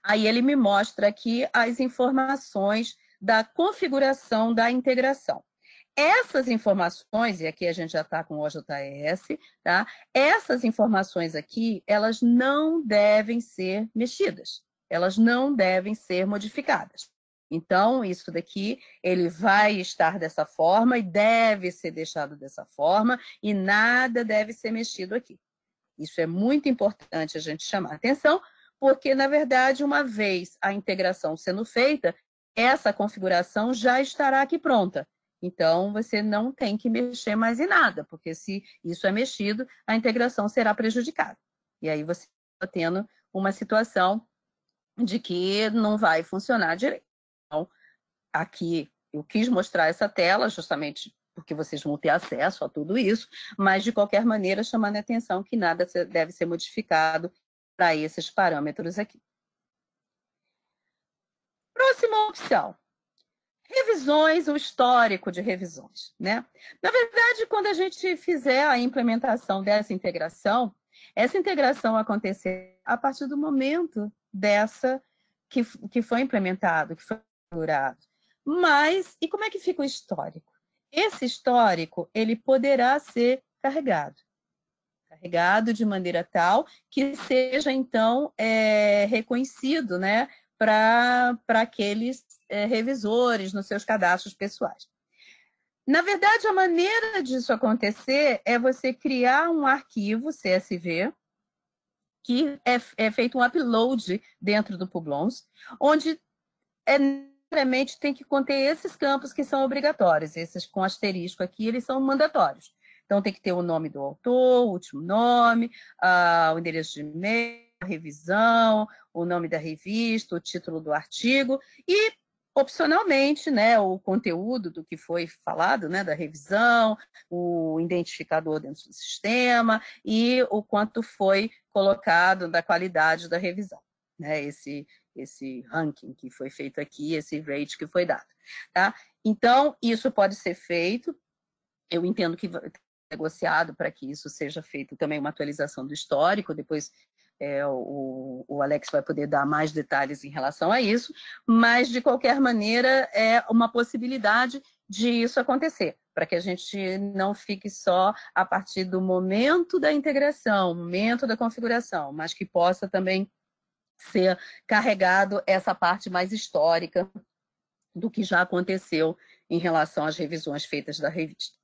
aí ele me mostra aqui as informações da configuração da integração. Essas informações, e aqui a gente já está com o OJS, tá? Essas informações aqui, elas não devem ser mexidas, elas não devem ser modificadas. Então, isso daqui, ele vai estar dessa forma e deve ser deixado dessa forma e nada deve ser mexido aqui. Isso é muito importante a gente chamar a atenção, porque, na verdade, uma vez a integração sendo feita, essa configuração já estará aqui pronta. Então, você não tem que mexer mais em nada, porque se isso é mexido, a integração será prejudicada. E aí você está tendo uma situação de que não vai funcionar direito. Então, aqui eu quis mostrar essa tela justamente porque vocês vão ter acesso a tudo isso, mas de qualquer maneira chamando a atenção que nada deve ser modificado para esses parâmetros aqui. Próxima opção. Revisões, o histórico de revisões, né? Na verdade, quando a gente fizer a implementação dessa integração, essa integração acontecer a partir do momento dessa que foi implementado, que foi configurado. Mas, e como é que fica o histórico? Esse histórico, ele poderá ser carregado de maneira tal que seja, então, reconhecido, né, para aqueles revisores nos seus cadastros pessoais. Na verdade, a maneira disso acontecer é você criar um arquivo CSV, que é feito um upload dentro do Publons, onde necessariamente tem que conter esses campos que são obrigatórios. Esses com asterisco aqui, eles são mandatórios. Então, tem que ter o nome do autor, o último nome, o endereço de e-mail, a revisão, o nome da revista, o título do artigo e, opcionalmente, né, o conteúdo do que foi falado, né, da revisão, o identificador dentro do sistema e o quanto foi colocado da qualidade da revisão, né, esse ranking que foi feito aqui, esse rate que foi dado, tá? Então, isso pode ser feito, eu entendo que negociado para que isso seja feito também uma atualização do histórico, depois o Alex vai poder dar mais detalhes em relação a isso, mas de qualquer maneira é uma possibilidade de isso acontecer, para que a gente não fique só a partir do momento da integração, momento da configuração, mas que possa também ser carregado essa parte mais histórica do que já aconteceu em relação às revisões feitas da revista.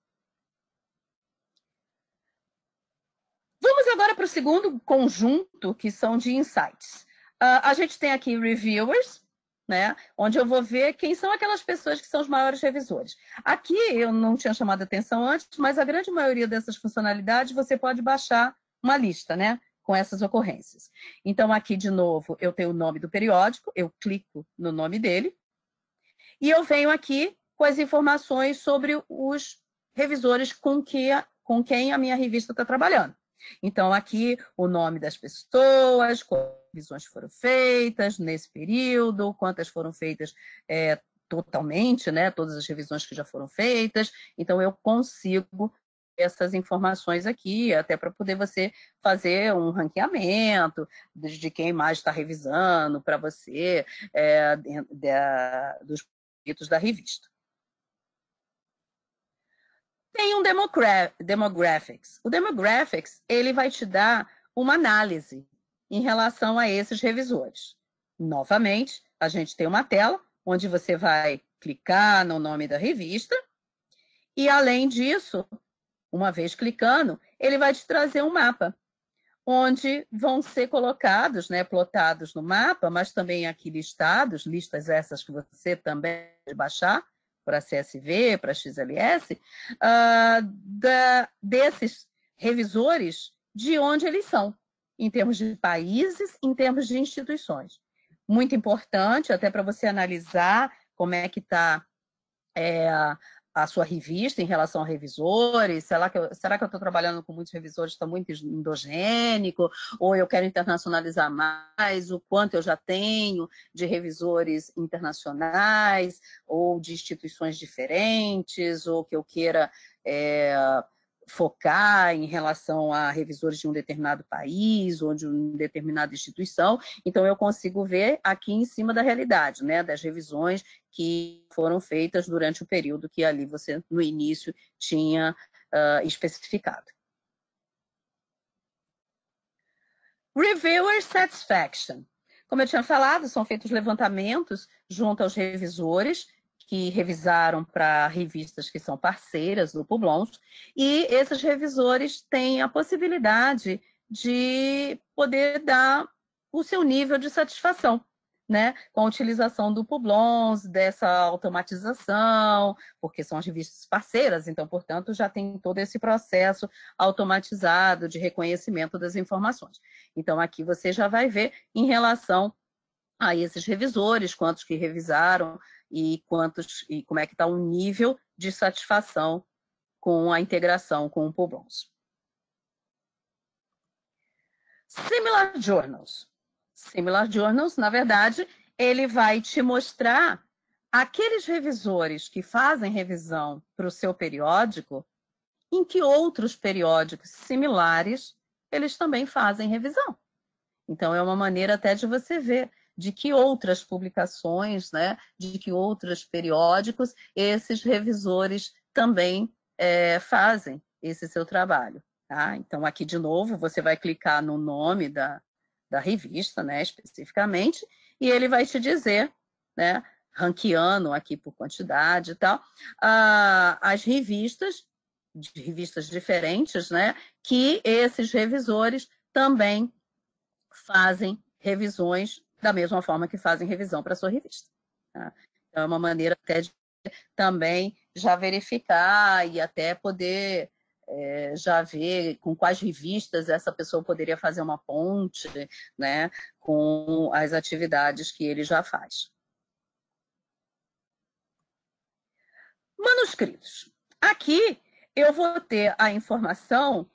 Vamos agora para o segundo conjunto, que são de insights. A gente tem aqui reviewers, né, onde eu vou ver quem são aquelas pessoas que são os maiores revisores. Aqui eu não tinha chamado a atenção antes, mas a grande maioria dessas funcionalidades você pode baixar uma lista, né, com essas ocorrências. Então, aqui, de novo, eu tenho o nome do periódico, eu clico no nome dele, e eu venho aqui com as informações sobre os revisores com quem a minha revista está trabalhando. Então, aqui o nome das pessoas, quantas revisões foram feitas nesse período, quantas foram feitas totalmente, né? Todas as revisões que já foram feitas. Então, eu consigo essas informações aqui, até para poder você fazer um ranqueamento de quem mais está revisando para você, dos peritos da revista. Tem um demographics. O demographics, ele vai te dar uma análise em relação a esses revisores. Novamente, a gente tem uma tela onde você vai clicar no nome da revista e, além disso, uma vez clicando, ele vai te trazer um mapa, onde vão ser colocados, né, plotados no mapa, mas também aqui listados, listas essas que você também pode baixar, para CSV, para XLS, desses revisores, de onde eles são, em termos de países, em termos de instituições. Muito importante, até para você analisar como é que está a sua revista em relação a revisores, será que eu estou trabalhando com muitos revisores, está muito endogênico, ou eu quero internacionalizar mais, o quanto eu já tenho de revisores internacionais, ou de instituições diferentes, ou que eu queira focar em relação a revisores de um determinado país ou de uma determinada instituição. Então, eu consigo ver aqui em cima da realidade, né, das revisões que foram feitas durante o período que ali você, no início, tinha especificado. Reviewer Satisfaction. Como eu tinha falado, são feitos levantamentos junto aos revisores que revisaram para revistas que são parceiras do Publons, e esses revisores têm a possibilidade de poder dar o seu nível de satisfação, né, com a utilização do Publons, dessa automatização, porque são as revistas parceiras, então, portanto, já tem todo esse processo automatizado de reconhecimento das informações. Então, aqui você já vai ver em relação a esses revisores, quantos que revisaram e como é que está o nível de satisfação com a integração com o Publons. Similar Journals. Similar Journals, na verdade, ele vai te mostrar aqueles revisores que fazem revisão para o seu periódico, em que outros periódicos similares eles também fazem revisão. Então, é uma maneira até de você ver de que outras publicações, né, de que outros periódicos esses revisores também fazem esse seu trabalho. Tá? Então, aqui de novo, você vai clicar no nome da revista, né, especificamente, e ele vai te dizer, né, ranqueando aqui por quantidade e tal, as revistas, de revistas diferentes, né, que esses revisores também fazem revisões da mesma forma que fazem revisão para a sua revista. Tá? Então, é uma maneira até de também já verificar e até poder já ver com quais revistas essa pessoa poderia fazer uma ponte, né, com as atividades que ele já faz. Manuscritos. Aqui eu vou ter a informação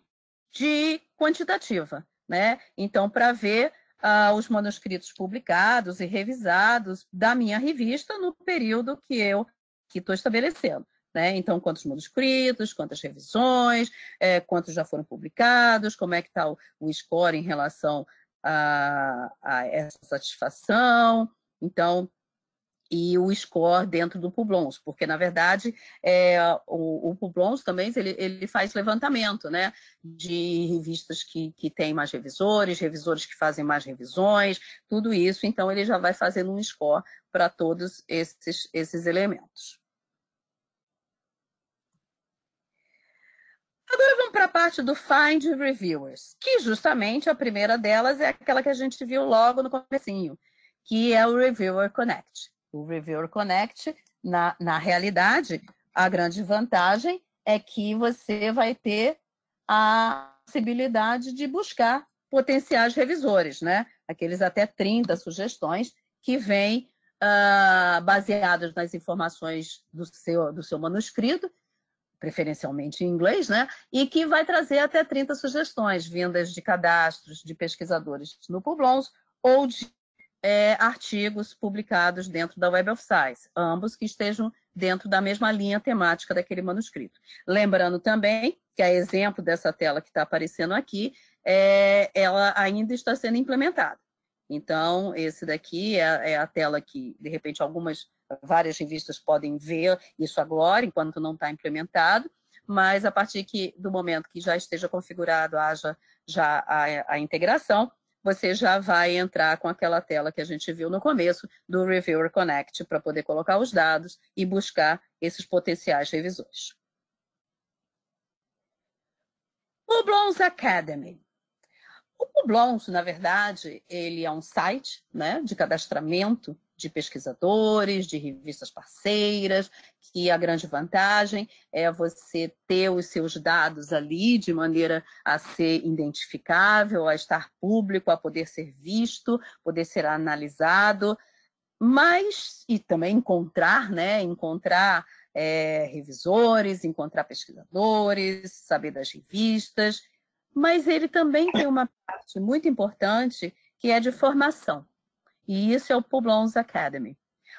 de quantitativa, né? Então, para ver os manuscritos publicados e revisados da minha revista no período que eu estou estabelecendo. Né? Então, quantos manuscritos, quantas revisões, quantos já foram publicados, como é que está o score em relação a essa satisfação. Então, e o score dentro do Publons, porque, na verdade, o Publons também ele faz levantamento, né, de revistas que têm mais revisores que fazem mais revisões, tudo isso, então ele já vai fazendo um score para todos esses elementos. Agora vamos para a parte do Find Reviewers, que justamente a primeira delas é aquela que a gente viu logo no comecinho, que é o Reviewer Connect. O Reviewer Connect, na realidade, a grande vantagem é que você vai ter a possibilidade de buscar potenciais revisores, né? Aqueles até 30 sugestões que vêm baseadas nas informações do seu manuscrito, preferencialmente em inglês, né? E que vai trazer até 30 sugestões vindas de cadastros de pesquisadores no Publons ou de artigos publicados dentro da Web of Science, ambos que estejam dentro da mesma linha temática daquele manuscrito. Lembrando também que, a exemplo dessa tela que está aparecendo aqui, ela ainda está sendo implementada. Então, esse daqui é a tela que, de repente, várias revistas podem ver isso agora, enquanto não está implementado, mas a partir do momento que já esteja configurado, haja já a integração, você já vai entrar com aquela tela que a gente viu no começo do Reviewer Connect para poder colocar os dados e buscar esses potenciais revisores. Publons Academy. O Publons, na verdade, ele é um site, né, de cadastramento de pesquisadores, de revistas parceiras, que a grande vantagem é você ter os seus dados ali de maneira a ser identificável, a estar público, a poder ser visto, poder ser analisado, e também encontrar, né, revisores, encontrar pesquisadores, saber das revistas, mas ele também tem uma parte muito importante que é de formação. E isso é o Publons Academy.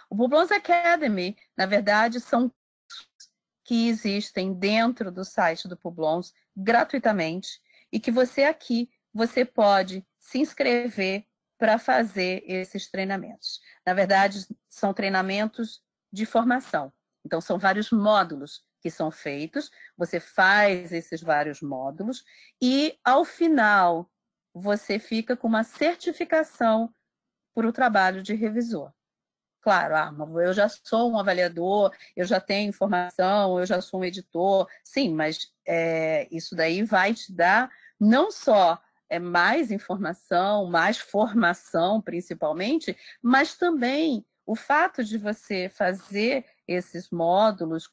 O Publons Academy, na verdade, são cursos que existem dentro do site do Publons gratuitamente e que você pode se inscrever para fazer esses treinamentos. Na verdade, são treinamentos de formação. Então, são vários módulos que são feitos, você faz esses vários módulos e, ao final, você fica com uma certificação por o trabalho de revisor. Claro, eu já sou um avaliador, eu já tenho informação, eu já sou um editor, sim, mas isso daí vai te dar não só mais informação, mais formação, principalmente, mas também o fato de você fazer esses módulos,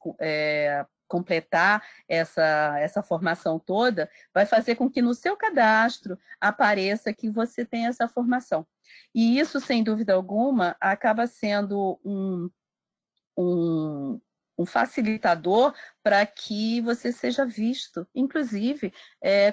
completar essa formação toda, vai fazer com que no seu cadastro apareça que você tem essa formação. E isso, sem dúvida alguma, acaba sendo um facilitador para que você seja visto, inclusive,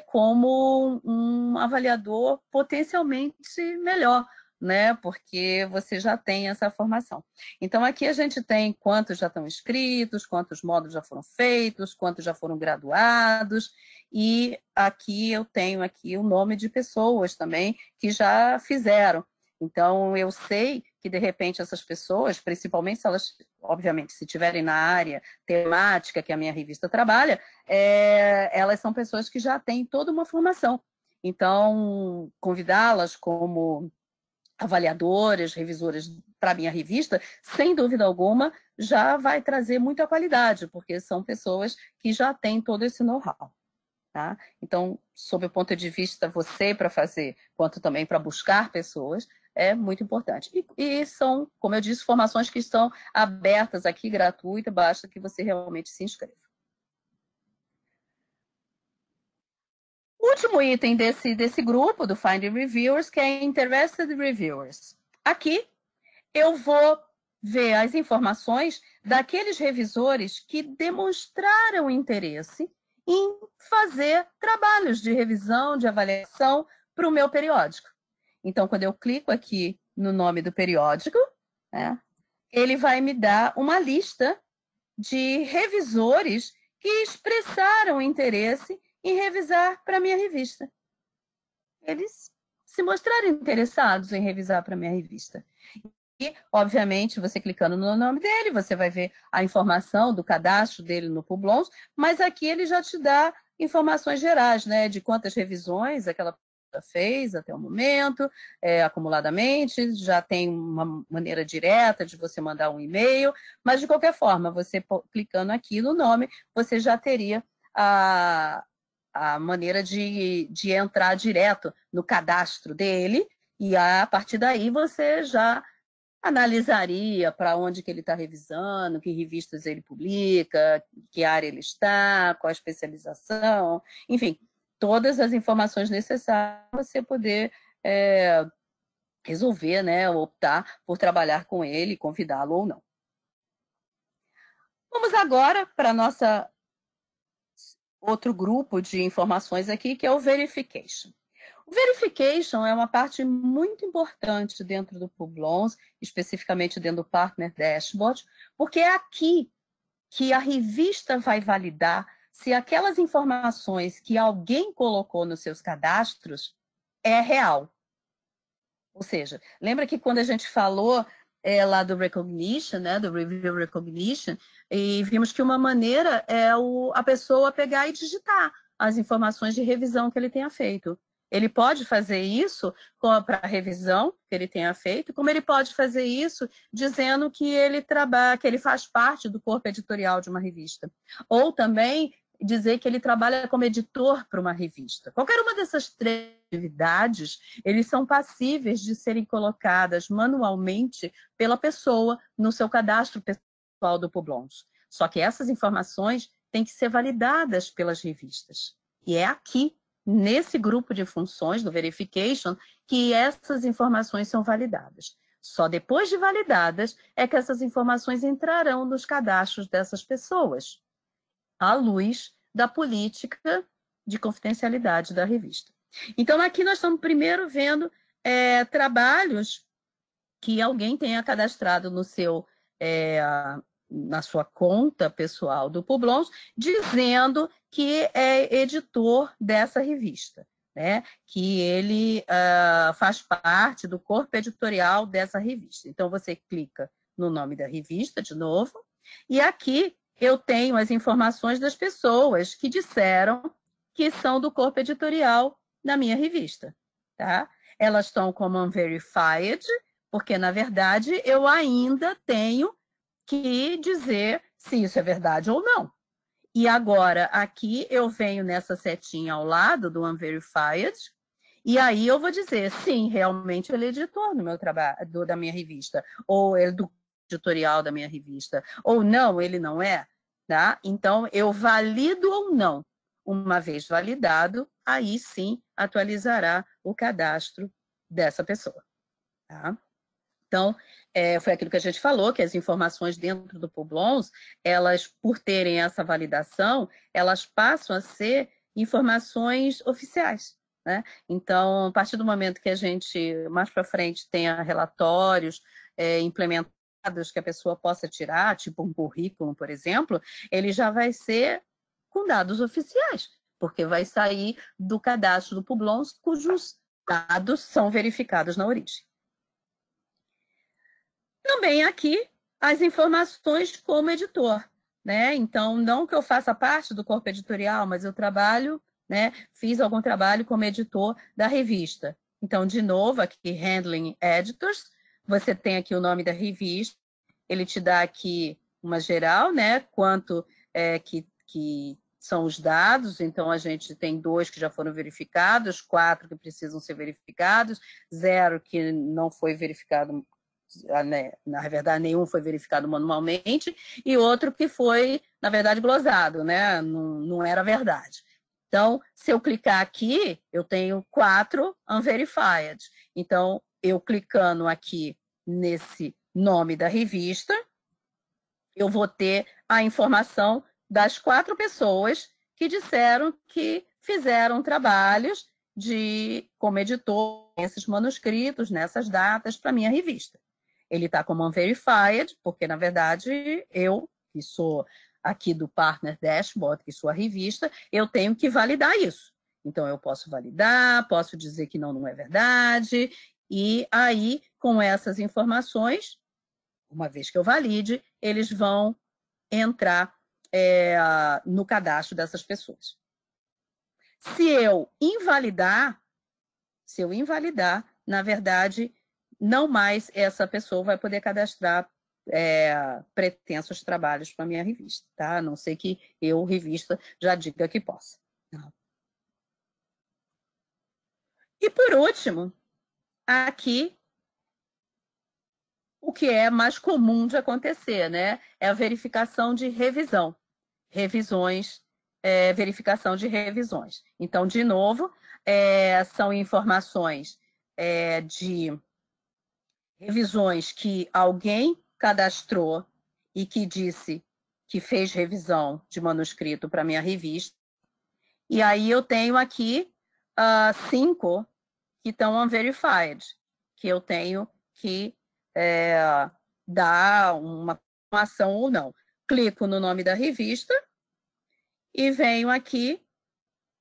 como um avaliador potencialmente melhor, né? Porque você já tem essa formação. Então, aqui a gente tem quantos já estão inscritos, quantos módulos já foram feitos, quantos já foram graduados, e aqui eu tenho aqui o nome de pessoas também que já fizeram. Então, eu sei que, de repente, essas pessoas, principalmente se elas, obviamente, se estiverem na área temática que a minha revista trabalha, elas são pessoas que já têm toda uma formação. Então, convidá-las como avaliadoras, revisoras para a minha revista, sem dúvida alguma, já vai trazer muita qualidade, porque são pessoas que já têm todo esse know-how. Tá? Então, sob o ponto de vista você para fazer, quanto também para buscar pessoas, é muito importante. E são, como eu disse, formações que estão abertas aqui, gratuitas, basta que você realmente se inscreva. O último item desse grupo, do Finding Reviewers, que é Interested Reviewers. Aqui eu vou ver as informações daqueles revisores que demonstraram interesse em fazer trabalhos de revisão, de avaliação para o meu periódico. Então, quando eu clico aqui no nome do periódico, né, ele vai me dar uma lista de revisores que expressaram interesse em revisar para a minha revista. Eles se mostraram interessados em revisar para a minha revista. E, obviamente, você clicando no nome dele, você vai ver a informação do cadastro dele no Publons, mas aqui ele já te dá informações gerais, né, de quantas revisões aquela pessoa fez até o momento, acumuladamente, já tem uma maneira direta de você mandar um e-mail, mas, de qualquer forma, você clicando aqui no nome, você já teria a maneira de entrar direto no cadastro dele, e a partir daí você já analisaria para onde que ele está revisando, que revistas ele publica, que área ele está, qual a especialização, enfim, todas as informações necessárias para você poder resolver, né, optar por trabalhar com ele, convidá-lo ou não. Vamos agora para a nossa outro grupo de informações aqui, que é o verification. O verification é uma parte muito importante dentro do Publons, especificamente dentro do Partner Dashboard, porque é aqui que a revista vai validar se aquelas informações que alguém colocou nos seus cadastros é real. Ou seja, lembra que quando a gente falou lá do recognition, né, do review recognition, e vimos que uma maneira é a pessoa pegar e digitar as informações de revisão que ele tenha feito. Ele pode fazer isso para a revisão que ele tenha feito, como ele pode fazer isso dizendo que ele trabalha, que ele faz parte do corpo editorial de uma revista. Ou também dizer que ele trabalha como editor para uma revista. Qualquer uma dessas três atividades, eles são passíveis de serem colocadas manualmente pela pessoa no seu cadastro pessoal do Publons. Só que essas informações têm que ser validadas pelas revistas. E é aqui, nesse grupo de funções do verification, que essas informações são validadas. Só depois de validadas é que essas informações entrarão nos cadastros dessas pessoas, à luz da política de confidencialidade da revista. Então, aqui nós estamos primeiro vendo trabalhos que alguém tenha cadastrado no seu, na sua conta pessoal do Publons, dizendo que é editor dessa revista, né? Que ele faz parte do corpo editorial dessa revista. Então, você clica no nome da revista, de novo, e aqui eu tenho as informações das pessoas que disseram que são do corpo editorial da minha revista, tá? Elas estão como unverified, porque, na verdade, eu ainda tenho que dizer se isso é verdade ou não. E agora, aqui, eu venho nessa setinha ao lado do unverified, e aí eu vou dizer, sim, realmente ele é editor no meu trabalho, da minha revista, ou ele é do editorial da minha revista, ou não, ele não é, tá? Então, eu valido ou não. Uma vez validado, aí sim atualizará o cadastro dessa pessoa, tá? Então, foi aquilo que a gente falou, que as informações dentro do Publons, elas, por terem essa validação, elas passam a ser informações oficiais, né? Então, a partir do momento que a gente, mais para frente, tenha relatórios implementados que a pessoa possa tirar, tipo um currículo, por exemplo, ele já vai ser com dados oficiais, porque vai sair do cadastro do Publons, cujos dados são verificados na origem. Também aqui as informações como editor, né? Então, não que eu faça parte do corpo editorial, mas eu trabalho, né? Fiz algum trabalho como editor da revista. Então, de novo, aqui, Handling Editors, você tem aqui o nome da revista, ele te dá aqui uma geral, né? Quanto que são os dados, então a gente tem 2 que já foram verificados, 4 que precisam ser verificados, 0 que não foi verificado, na verdade, nenhum foi verificado manualmente, e outro que foi, na verdade, glosado, né? Não era verdade. Então, se eu clicar aqui, eu tenho 4 unverified. Então, eu clicando aqui nesse nome da revista, eu vou ter a informação das 4 pessoas que disseram que fizeram trabalhos como editor nesses manuscritos, nessas datas, para a minha revista. Ele está como unverified, porque, na verdade, eu, que sou aqui do Partner Dashboard, que sou a revista, eu tenho que validar isso. Então, eu posso validar, posso dizer que não é verdade, e aí, com essas informações, uma vez que eu valide, eles vão entrar no cadastro dessas pessoas. Se eu invalidar, na verdade, não mais essa pessoa vai poder cadastrar pretensos trabalhos para a minha revista, tá? A não ser que eu, revista, já diga que possa. E por último, aqui, o que é mais comum de acontecer, né? É a verificação de revisão. Verificação de revisões. Então, de novo, são informações de revisões que alguém cadastrou e que disse que fez revisão de manuscrito para minha revista, E aí eu tenho aqui 5 que estão unverified, que eu tenho que dar uma ação ou não. Clico no nome da revista e venho aqui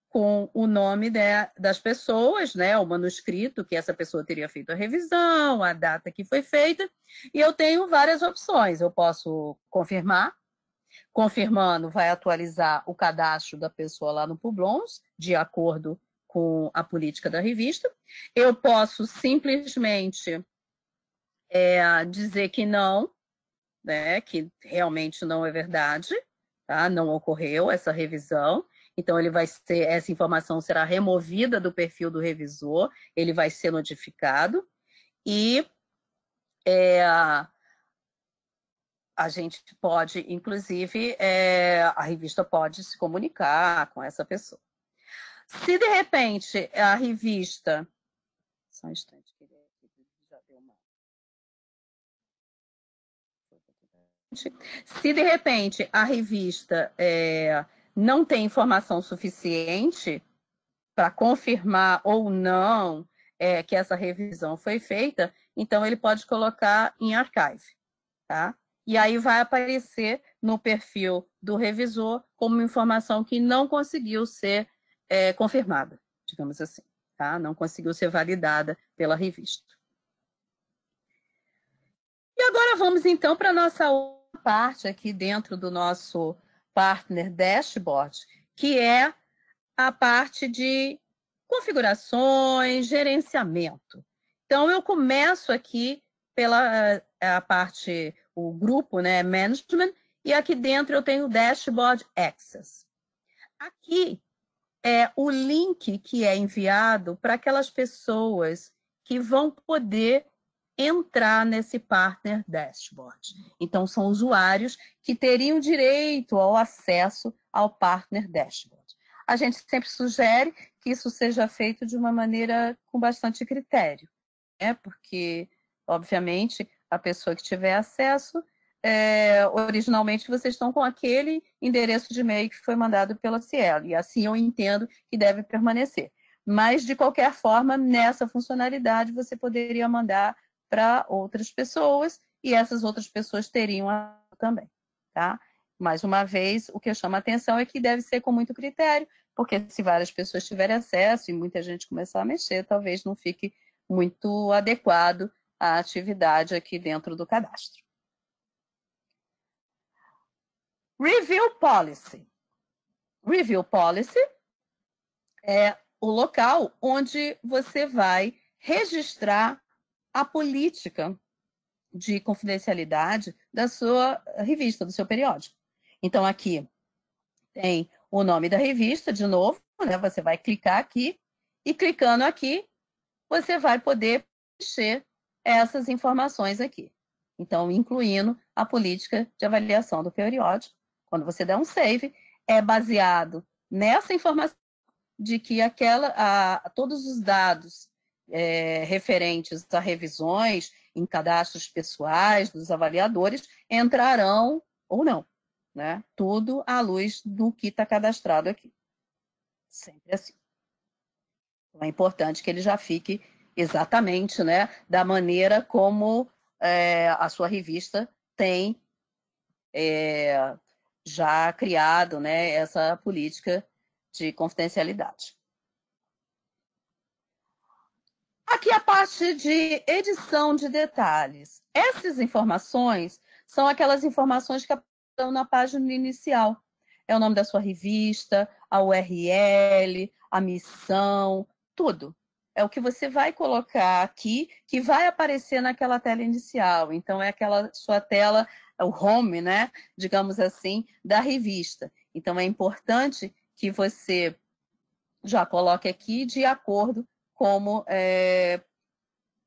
com o nome das pessoas, né, o manuscrito que essa pessoa teria feito a revisão, a data que foi feita, e eu tenho várias opções. Eu posso confirmar, confirmando vai atualizar o cadastro da pessoa lá no Publons, de acordo com a política da revista. Eu posso simplesmente dizer que não, né, que realmente não é verdade, tá? Não ocorreu essa revisão. Então, essa informação será removida do perfil do revisor, ele vai ser notificado e a gente pode, inclusive, a revista pode se comunicar com essa pessoa. Se, de repente, a revista... Só um instante, que já deu uma... Se, de repente, a revista não tem informação suficiente para confirmar ou não que essa revisão foi feita, então ele pode colocar em archive, tá? E aí vai aparecer no perfil do revisor como informação que não conseguiu ser confirmada, digamos assim, tá? Não conseguiu ser validada pela revista. E agora vamos então para a nossa outra parte aqui dentro do nosso Partner Dashboard, que é a parte de configurações, gerenciamento. Então, eu começo aqui pela a parte, o grupo, né, Management, e aqui dentro eu tenho Dashboard Access. Aqui é o link que é enviado para aquelas pessoas que vão poder entrar nesse Partner Dashboard. Então, são usuários que teriam direito ao acesso ao Partner Dashboard. A gente sempre sugere que isso seja feito de uma maneira com bastante critério, né? Porque, obviamente, a pessoa que tiver acesso, originalmente vocês estão com aquele endereço de e-mail que foi mandado pela Cielo, e assim eu entendo que deve permanecer. Mas, de qualquer forma, nessa funcionalidade, você poderia mandar para outras pessoas, e essas outras pessoas teriam também, tá? Mais uma vez, o que chama a atenção é que deve ser com muito critério, porque se várias pessoas tiverem acesso e muita gente começar a mexer, talvez não fique muito adequado à atividade aqui dentro do cadastro. Review Policy. Review Policy é o local onde você vai registrar a política de confidencialidade da sua revista, do seu periódico. Então, aqui tem o nome da revista, de novo, né? Você vai clicar aqui, e clicando aqui, você vai poder preencher essas informações aqui. Então, incluindo a política de avaliação do periódico. Quando você der um save, é baseado nessa informação de que todos os dados referentes a revisões em cadastros pessoais dos avaliadores entrarão ou não, né? Tudo à luz do que está cadastrado aqui. Sempre assim. Então, é importante que ele já fique exatamente, né, da maneira como a sua revista tem já criado, né, essa política de confidencialidade. Aqui a parte de edição de detalhes. Essas informações são aquelas informações que estão na página inicial. É o nome da sua revista, a URL, a missão, tudo. É o que você vai colocar aqui, que vai aparecer naquela tela inicial. Então, é aquela sua tela, o home, né, digamos assim, da revista. Então, é importante que você já coloque aqui de acordo como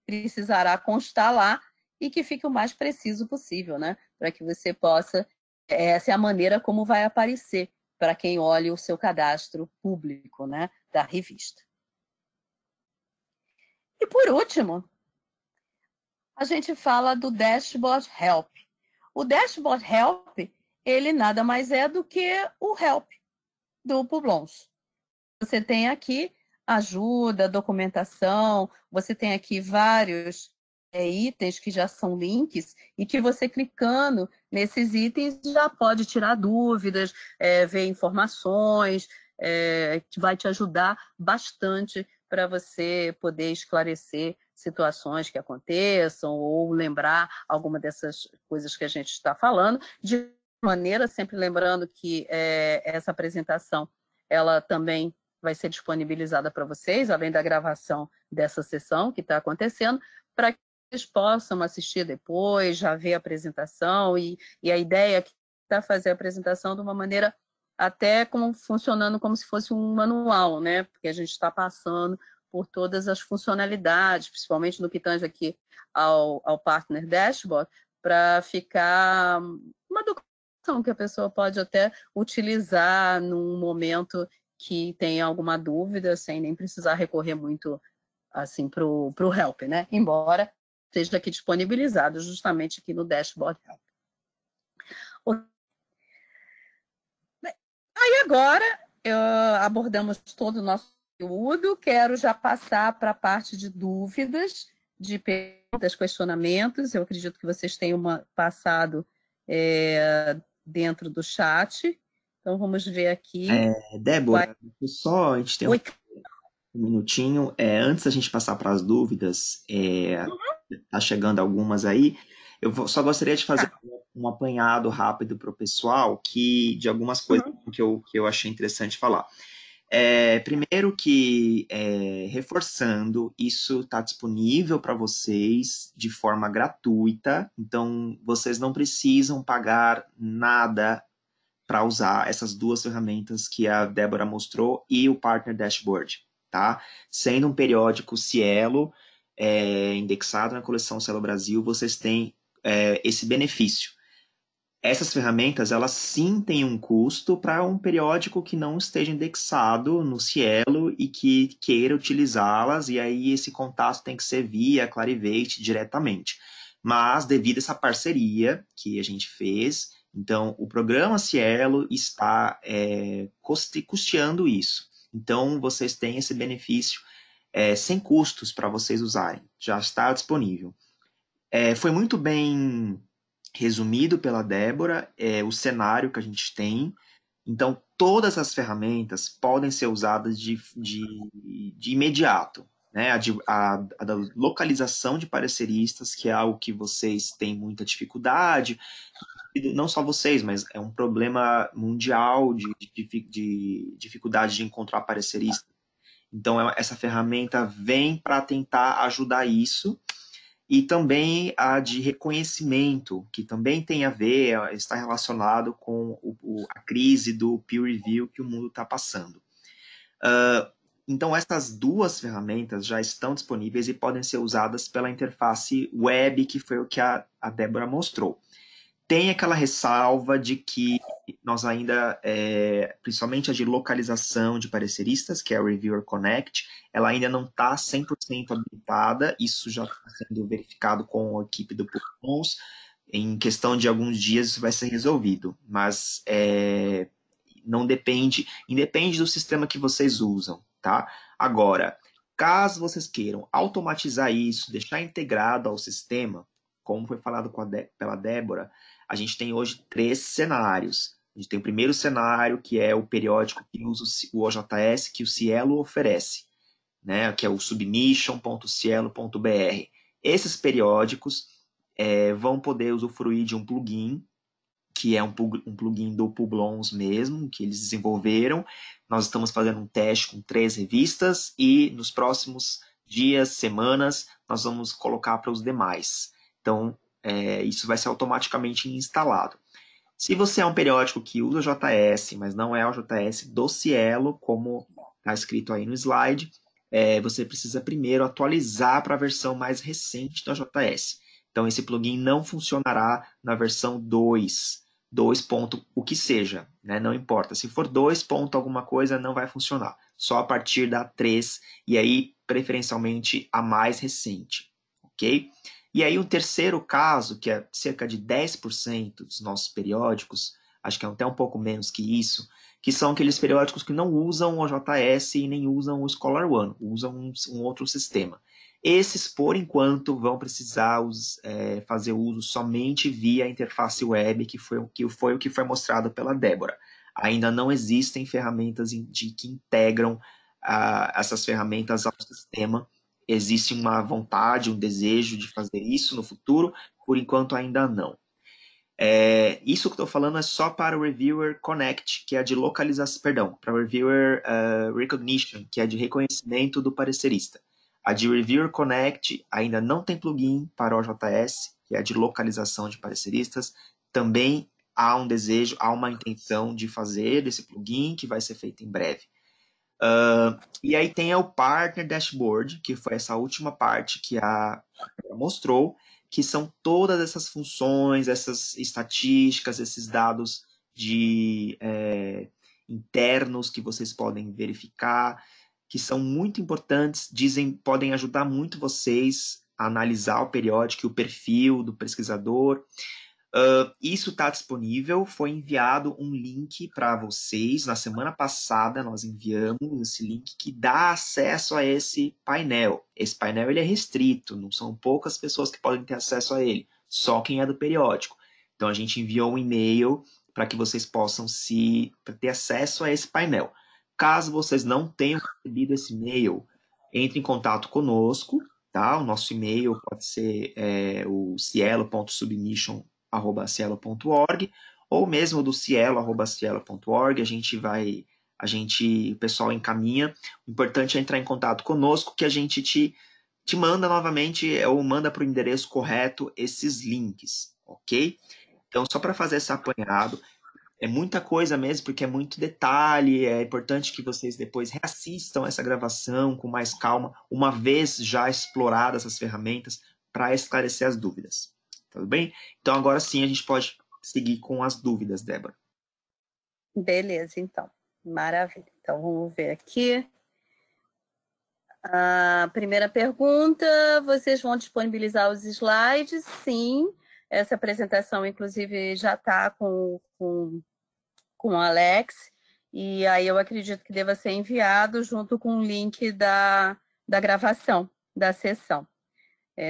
precisará constar lá e que fique o mais preciso possível, né? Para que você possa... Essa é a maneira como vai aparecer para quem olha o seu cadastro público, né, da revista. E, por último, a gente fala do Dashboard Help. O Dashboard Help, ele nada mais é do que o Help do Publons. você tem aqui ajuda, documentação, você tem aqui vários itens que já são links e que você clicando nesses itens já pode tirar dúvidas, ver informações, que vai te ajudar bastante para você poder esclarecer situações que aconteçam ou lembrar alguma dessas coisas que a gente está falando, de maneira, sempre lembrando que essa apresentação ela também vai ser disponibilizada para vocês, além da gravação dessa sessão que está acontecendo, para que vocês possam assistir depois, já ver a apresentação, e a ideia aqui é fazer a apresentação de uma maneira até como funcionando como se fosse um manual, né? Porque a gente está passando por todas as funcionalidades, principalmente no que tange aqui ao Partner Dashboard, para ficar uma documentação que a pessoa pode até utilizar num momento que tem alguma dúvida, sem nem precisar recorrer muito assim para o Help, né? Embora esteja aqui disponibilizado justamente aqui no Dashboard Help. Aí agora abordamos todo o nosso conteúdo, quero já passar para a parte de dúvidas, de perguntas, questionamentos. Eu acredito que vocês tenham passado dentro do chat. Então vamos ver aqui. Débora, só a gente tem um minutinho. Antes da gente passar para as dúvidas, tá chegando algumas aí. Só gostaria de fazer um apanhado rápido para o pessoal de algumas coisas que eu achei interessante falar. Primeiro que, reforçando, isso está disponível para vocês de forma gratuita, então vocês não precisam pagar nada para usar essas duas ferramentas que a Débora mostrou e o Partner Dashboard, tá? Sendo um periódico Cielo, indexado na coleção Cielo Brasil, vocês têm esse benefício. Essas ferramentas, elas sim têm um custo para um periódico que não esteja indexado no Cielo e que queira utilizá-las, e aí esse contato tem que ser via Clarivate diretamente. Mas, devido a essa parceria que a gente fez, então o programa Cielo está custeando isso. Então, vocês têm esse benefício sem custos para vocês usarem. Já está disponível. Foi muito bem resumido pela Débora, o cenário que a gente tem. Então, todas as ferramentas podem ser usadas de imediato. Né? A da localização de pareceristas, que é algo que vocês têm muita dificuldade, não só vocês, mas é um problema mundial de dificuldade de encontrar pareceristas. Então, essa ferramenta vem para tentar ajudar isso. E também a de reconhecimento, que também tem a ver, está relacionado com a crise do peer review que o mundo está passando. Então, essas duas ferramentas já estão disponíveis e podem ser usadas pela interface web, que foi o que a Débora mostrou. Tem aquela ressalva de que nós ainda, principalmente a de localização de pareceristas, que é a Reviewer Connect, ela ainda não está 100% habilitada, isso já está sendo verificado com a equipe do Pullbons, em questão de alguns dias isso vai ser resolvido, mas não independe do sistema que vocês usam, tá? Agora, caso vocês queiram automatizar isso, deixar integrado ao sistema, como foi falado pela Débora, a gente tem hoje 3 cenários. A gente tem o primeiro cenário, que é o periódico que usa o OJS que o Cielo oferece, né, que é o submission.cielo.br. Esses periódicos vão poder usufruir de um plugin, que é um plugin do Publons mesmo, que eles desenvolveram. Nós estamos fazendo um teste com 3 revistas e nos próximos dias, semanas, nós vamos colocar para os demais. Então, isso vai ser automaticamente instalado. Se você é um periódico que usa JS, mas não é o JS do Cielo, como está escrito aí no slide, você precisa primeiro atualizar para a versão mais recente do JS. Então, esse plugin não funcionará na versão 2 ponto, o que seja, né? Não importa. Se for 2 ponto alguma coisa, não vai funcionar. Só a partir da 3, e aí, preferencialmente, a mais recente. Ok? E aí, o terceiro caso, que é cerca de 10% dos nossos periódicos, acho que é até um pouco menos que isso, que são aqueles periódicos que não usam o OJS e nem usam o ScholarOne, usam um outro sistema. Esses, por enquanto, vão precisar fazer uso somente via interface web, que foi o que foi mostrado pela Débora. Ainda não existem ferramentas que integram essas ferramentas ao sistema. Existe uma vontade, um desejo de fazer isso no futuro, por enquanto ainda não. Isso que eu estou falando é só para o Reviewer Connect, que é de localização, perdão, para o Reviewer Recognition, que é de reconhecimento do parecerista. A de Reviewer Connect ainda não tem plugin para o OJS, que é de localização de pareceristas. Também há um desejo, há uma intenção de fazer esse plugin, que vai ser feito em breve. E aí tem o Partner Dashboard, que foi essa última parte que a mostrou, que são todas essas funções, essas estatísticas, esses dados internos que vocês podem verificar, que são muito importantes, podem ajudar muito vocês a analisar o periódico e o perfil do pesquisador. Isso está disponível, foi enviado um link para vocês. Na semana passada nós enviamos esse link que dá acesso a esse painel. Esse painel ele é restrito, não são poucas pessoas que podem ter acesso a ele, só quem é do periódico. Então a gente enviou um e-mail para que vocês possam ter acesso a esse painel. Caso vocês não tenham recebido esse e-mail, entre em contato conosco, tá? O nosso o pode ser o cielo.submission@cielo.org, ou mesmo do cielo@cielo.org, o pessoal encaminha. O importante é entrar em contato conosco, que a gente te manda novamente, ou manda para o endereço correto esses links, ok? Então, só para fazer esse apanhado, é muita coisa mesmo, porque é muito detalhe, é importante que vocês depois reassistam essa gravação com mais calma, uma vez já exploradas essas ferramentas, para esclarecer as dúvidas. Tudo bem? Então, agora sim, a gente pode seguir com as dúvidas, Débora. Beleza, então. Maravilha. Então, vamos ver aqui. A primeira pergunta, vocês vão disponibilizar os slides? Sim. Essa apresentação, inclusive, já está com o Alex, e aí eu acredito que deva ser enviado junto com o link da gravação da sessão.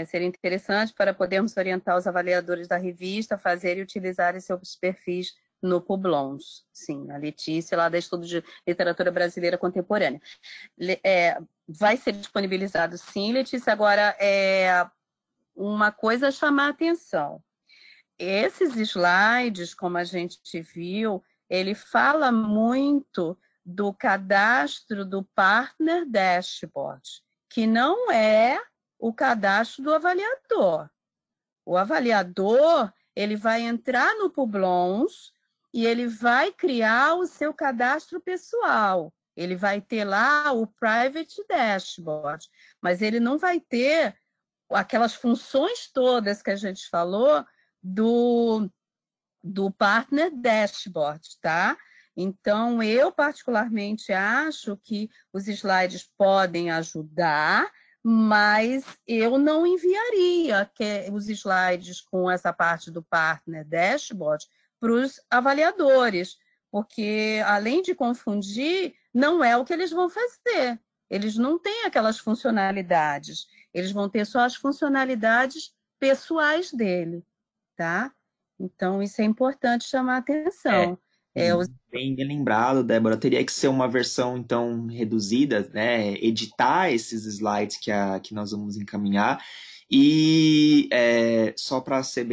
Seria interessante para podermos orientar os avaliadores da revista a fazer e utilizarem seus perfis no Publons. Sim, a Letícia, lá da Estudo de Literatura Brasileira Contemporânea. Vai ser disponibilizado, sim, Letícia. Agora, uma coisa a chamar a atenção. Esses slides, como a gente viu, ele fala muito do cadastro do Partner Dashboard, que não é o cadastro do avaliador. O avaliador, ele vai entrar no Publons e ele vai criar o seu cadastro pessoal. Ele vai ter lá o Private Dashboard, mas ele não vai ter aquelas funções todas que a gente falou do Partner Dashboard, tá? Então, eu particularmente acho que os slides podem ajudar, mas eu não enviaria os slides com essa parte do Partner Dashboard para os avaliadores, porque, além de confundir, não é o que eles vão fazer. Eles não têm aquelas funcionalidades. Eles vão ter só as funcionalidades pessoais dele, tá? Então, isso é importante chamar a atenção. Bem lembrado, Débora. Teria que ser uma versão, então, reduzida, né? Editar esses slides que nós vamos encaminhar. E só para ser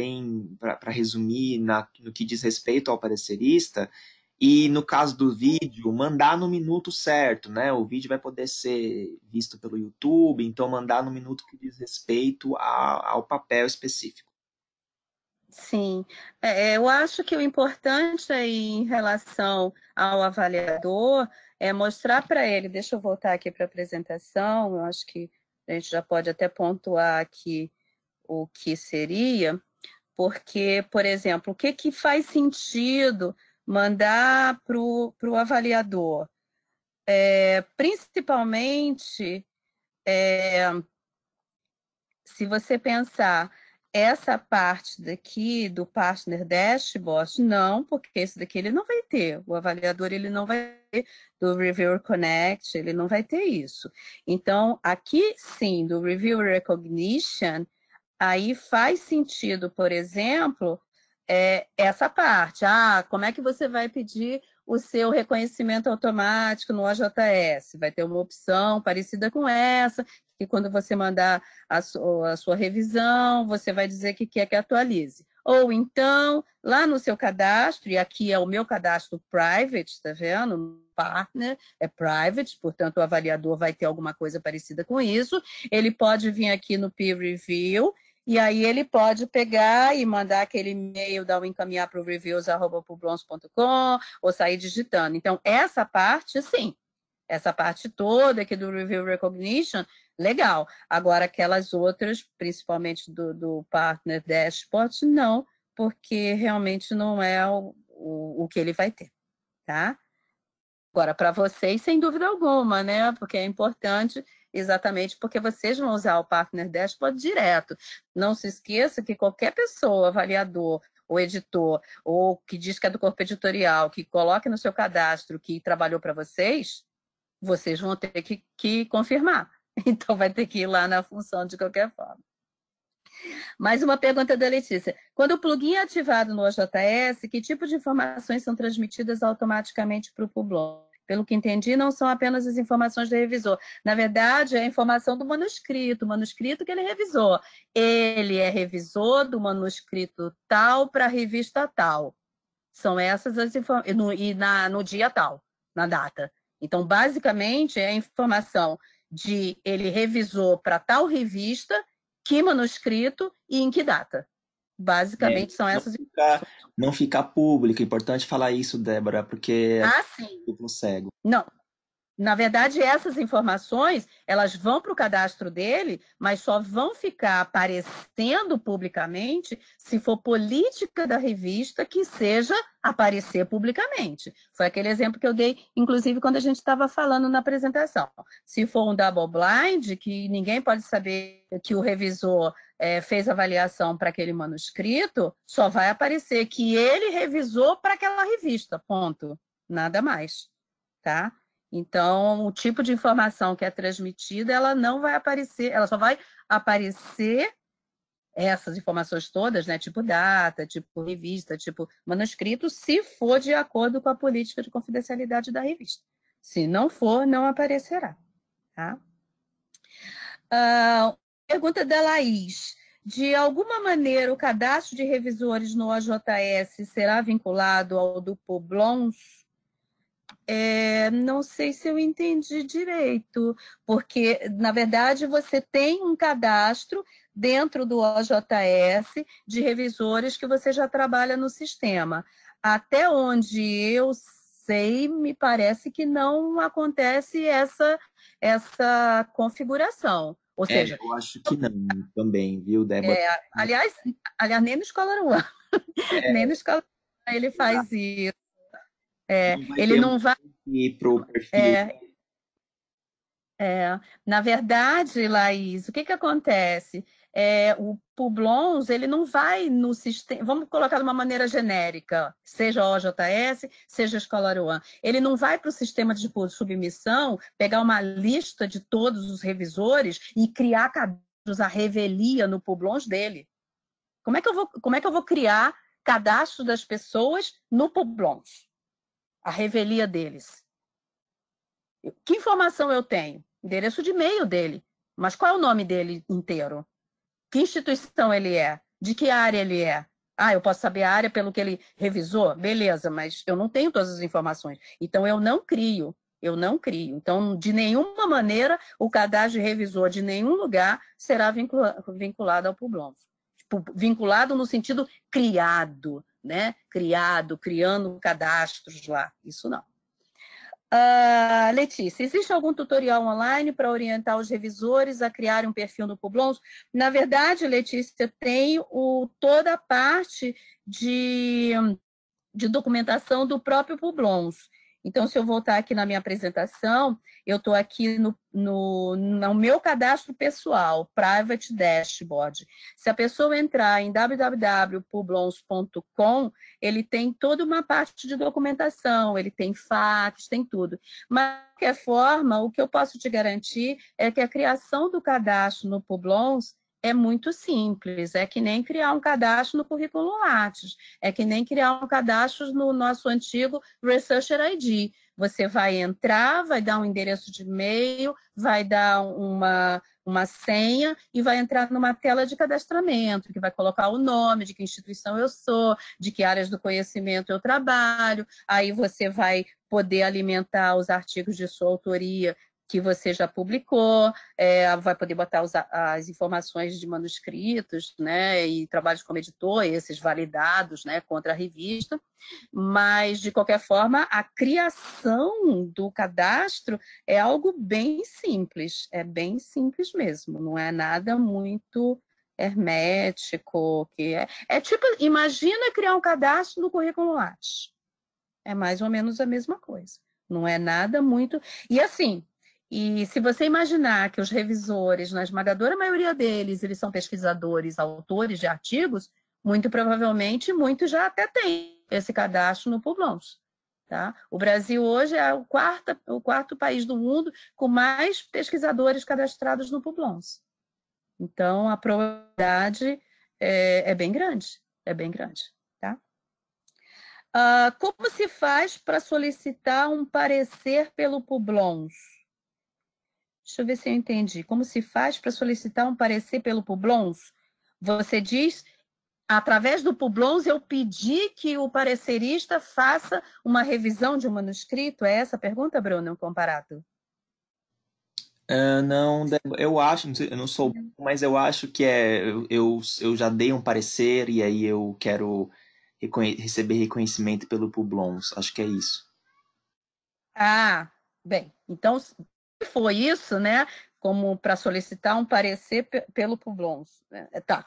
para resumir no que diz respeito ao parecerista, e no caso do vídeo, mandar no minuto certo, né? O vídeo vai poder ser visto pelo YouTube, então mandar no minuto que diz respeito ao papel específico. Sim, eu acho que o importante aí em relação ao avaliador é mostrar para ele, deixa eu voltar aqui para a apresentação, eu acho que a gente já pode até pontuar aqui o que seria, porque, por exemplo, o que faz sentido mandar para o avaliador? Principalmente, se você pensar essa parte daqui do Partner Dashboard, não, porque esse daqui ele não vai ter. O avaliador ele não vai ter, do Reviewer Connect, ele não vai ter isso. Então, aqui sim, do Reviewer Recognition, aí faz sentido, por exemplo, essa parte. Como é que você vai pedir o seu reconhecimento automático no OJS? Vai ter uma opção parecida com essa, que quando você mandar a sua revisão, você vai dizer que quer que atualize. Ou então, lá no seu cadastro, e aqui é o meu cadastro private, tá vendo? Partner é private, portanto o avaliador vai ter alguma coisa parecida com isso. Ele pode vir aqui no peer review, e aí ele pode pegar e mandar aquele e-mail, dar um encaminhar para o reviews@publons.com, ou sair digitando. Então, essa parte, sim. Essa parte toda aqui do Review Recognition, legal. Agora, aquelas outras, principalmente do Partner Dashboard, não, porque realmente não é o que ele vai ter, tá? Agora, para vocês, sem dúvida alguma, né? Porque é importante exatamente porque vocês vão usar o Partner Dashboard direto. Não se esqueça que qualquer pessoa, avaliador, ou editor, ou que diz que é do corpo editorial, que coloque no seu cadastro que trabalhou para vocês vão ter que confirmar. Então, vai ter que ir lá na função de qualquer forma. Mais uma pergunta da Letícia. Quando o plugin é ativado no OJS, que tipo de informações são transmitidas automaticamente para o Publon? Pelo que entendi, não são apenas as informações do revisor. Na verdade, é a informação do manuscrito, o manuscrito que ele revisou. Ele é revisor do manuscrito tal para a revista tal. São essas as informações, no dia tal, na data. Então, basicamente, é a informação de ele revisou para tal revista, que manuscrito e em que data. Basicamente, são essas informações. Não ficar público, é importante falar isso, Débora, porque Sim. eu cego. Não, na verdade, essas informações, elas vão para o cadastro dele, mas só vão ficar aparecendo publicamente se for política da revista que seja aparecer publicamente. Foi aquele exemplo que eu dei, inclusive, quando a gente estava falando na apresentação. Se for um double blind, que ninguém pode saber que o revisor fez avaliação para aquele manuscrito, só vai aparecer que ele revisou para aquela revista, ponto. Nada mais, tá? Então, o tipo de informação que é transmitida, ela não vai aparecer, ela só vai aparecer essas informações todas, né, tipo data, tipo revista, tipo manuscrito, se for de acordo com a política de confidencialidade da revista. Se não for, não aparecerá. Tá? Pergunta da Laís. De alguma maneira, o cadastro de revisores no OJS será vinculado ao do Publons? Não sei se eu entendi direito, porque, na verdade, você tem um cadastro dentro do OJS de revisores que você já trabalha no sistema. Até onde eu sei, me parece que não acontece essa configuração. Ou seja, eu acho que não também, viu, Débora? aliás, nem no Escola One, nem no Escola One ele faz isso. Não vai Ele ter não vai. para o perfil. Na verdade, Laís, o que acontece? O Publons, ele não vai no sistema, vamos colocar de uma maneira genérica, seja OJS, seja Scholar One, ele não vai para o sistema de submissão, pegar uma lista de todos os revisores e criar cadastros à revelia no Publons dele. Como é que eu vou criar cadastro das pessoas no Publons? A revelia deles. Que informação eu tenho? Endereço de e-mail dele. Mas qual é o nome dele inteiro? Que instituição ele é? De que área ele é? Eu posso saber a área pelo que ele revisou? Beleza, mas eu não tenho todas as informações. Então, eu não crio. Então, de nenhuma maneira, o cadastro de revisor de nenhum lugar será vinculado ao Publons. Vinculado no sentido criado, né? Criando cadastros lá. Isso não. Letícia, existe algum tutorial online para orientar os revisores a criarem um perfil no Publons? Na verdade, Letícia, tem toda a parte de documentação do próprio Publons. Então, se eu voltar aqui na minha apresentação, eu estou aqui no meu cadastro pessoal, Private Dashboard. Se a pessoa entrar em www.publons.com, ele tem toda uma parte de documentação, ele tem fax, tem tudo. Mas, de qualquer forma, o que eu posso te garantir é que a criação do cadastro no Publons é muito simples, é que nem criar um cadastro no currículo Lattes, é que nem criar um cadastro no nosso antigo Researcher ID. Você vai entrar, vai dar um endereço de e-mail, vai dar uma senha e vai entrar numa tela de cadastramento, que vai colocar o nome, de que instituição eu sou, de que áreas do conhecimento eu trabalho, aí você vai poder alimentar os artigos de sua autoria que você já publicou, vai poder botar as informações de manuscritos, né, e trabalhos como editor, esses validados, né, contra a revista, mas, de qualquer forma, a criação do cadastro é algo bem simples, é bem simples mesmo, não é nada muito hermético, é tipo, imagina criar um cadastro no currículo Lattes, é mais ou menos a mesma coisa, não é nada muito, e assim, e se você imaginar que os revisores, na esmagadora maioria deles, eles são pesquisadores, autores de artigos, muito provavelmente, muitos já até têm esse cadastro no Publons. Tá? O Brasil hoje é o quarto país do mundo com mais pesquisadores cadastrados no Publons. Então, a probabilidade é bem grande, é bem grande. Tá? Como se faz para solicitar um parecer pelo Publons? Deixa eu ver se eu entendi. Como se faz para solicitar um parecer pelo Publons? Você diz, através do Publons, eu pedi que o parecerista faça uma revisão de um manuscrito? É essa a pergunta, Bruno, comparato? Não, eu acho, eu não sou, mas eu acho que eu já dei um parecer e aí eu quero receber reconhecimento pelo Publons. Acho que é isso. Bem, então, se for isso, né, como para solicitar um parecer pelo Publons, né? Tá.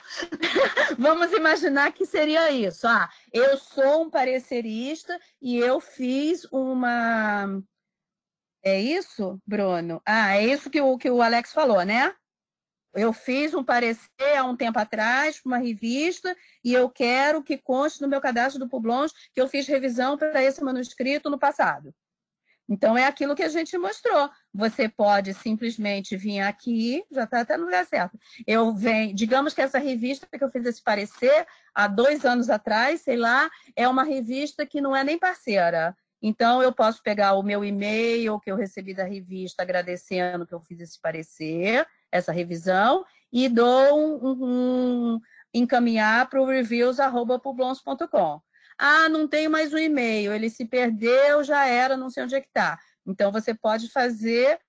Vamos imaginar que seria isso. Eu sou um parecerista e eu fiz uma... É isso, Bruno? É isso que o Alex falou, né? Eu fiz um parecer há um tempo atrás para uma revista e eu quero que conste no meu cadastro do Publons que eu fiz revisão para esse manuscrito no passado. Então, é aquilo que a gente mostrou. Você pode simplesmente vir aqui, já está até no lugar certo. Digamos que essa revista que eu fiz esse parecer há 2 anos atrás, sei lá, é uma revista que não é nem parceira. Então, eu posso pegar o meu e-mail que eu recebi da revista agradecendo que eu fiz esse parecer, essa revisão, e dou encaminhar para o reviews@publons.com. Não tenho mais um e-mail, ele se perdeu, já era, não sei onde é que está. Então, você pode fazer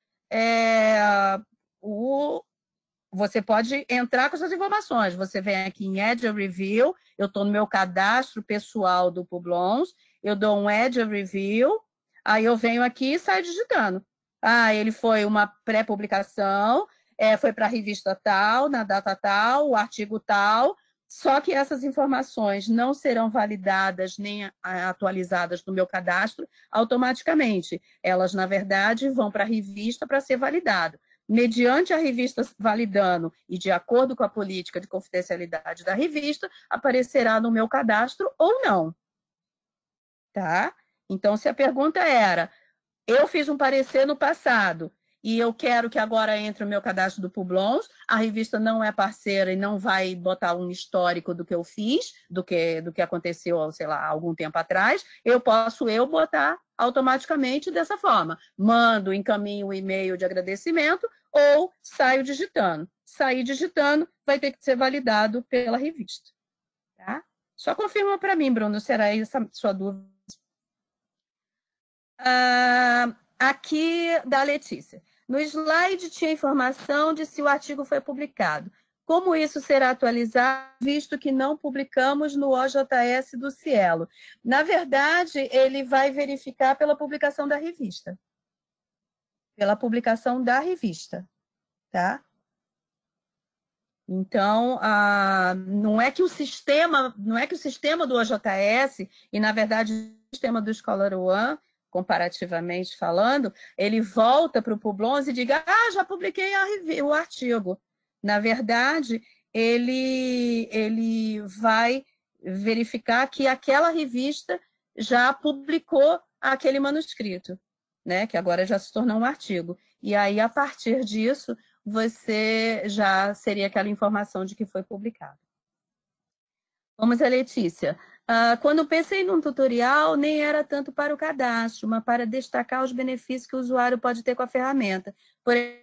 você pode entrar com essas informações. Você vem aqui em Add a Review, eu estou no meu cadastro pessoal do Publons, eu dou um Add a Review, aí eu venho aqui e saio digitando. Ele foi uma pré-publicação, foi para a revista tal, na data tal, o artigo tal, só que essas informações não serão validadas nem atualizadas no meu cadastro automaticamente. Elas, na verdade, vão para a revista para ser validado. Mediante a revista validando e de acordo com a política de confidencialidade da revista, aparecerá no meu cadastro ou não. Tá? Então, se a pergunta era, eu fiz um parecer no passado e eu quero que agora entre o meu cadastro do Publons, a revista não é parceira e não vai botar um histórico do que eu fiz, do que aconteceu, sei lá, algum tempo atrás, eu posso botar automaticamente dessa forma. Mando, encaminho um e-mail de agradecimento ou saio digitando. Sair digitando vai ter que ser validado pela revista. Tá? Só confirma para mim, Bruno, será essa a sua dúvida? Aqui da Letícia. No slide tinha informação de se o artigo foi publicado. Como isso será atualizado, visto que não publicamos no OJS do Cielo? Na verdade, ele vai verificar pela publicação da revista. Pela publicação da revista, tá? Então, não é que o sistema do OJS, e na verdade o sistema do Scholar One, comparativamente falando, ele volta para o Publons e diga, já publiquei o artigo. Na verdade, ele vai verificar que aquela revista já publicou aquele manuscrito, né, que agora já se tornou um artigo. E aí, a partir disso, você já seria aquela informação de que foi publicado. Vamos a Letícia. Quando pensei num tutorial, nem era tanto para o cadastro, mas para destacar os benefícios que o usuário pode ter com a ferramenta. Por exemplo,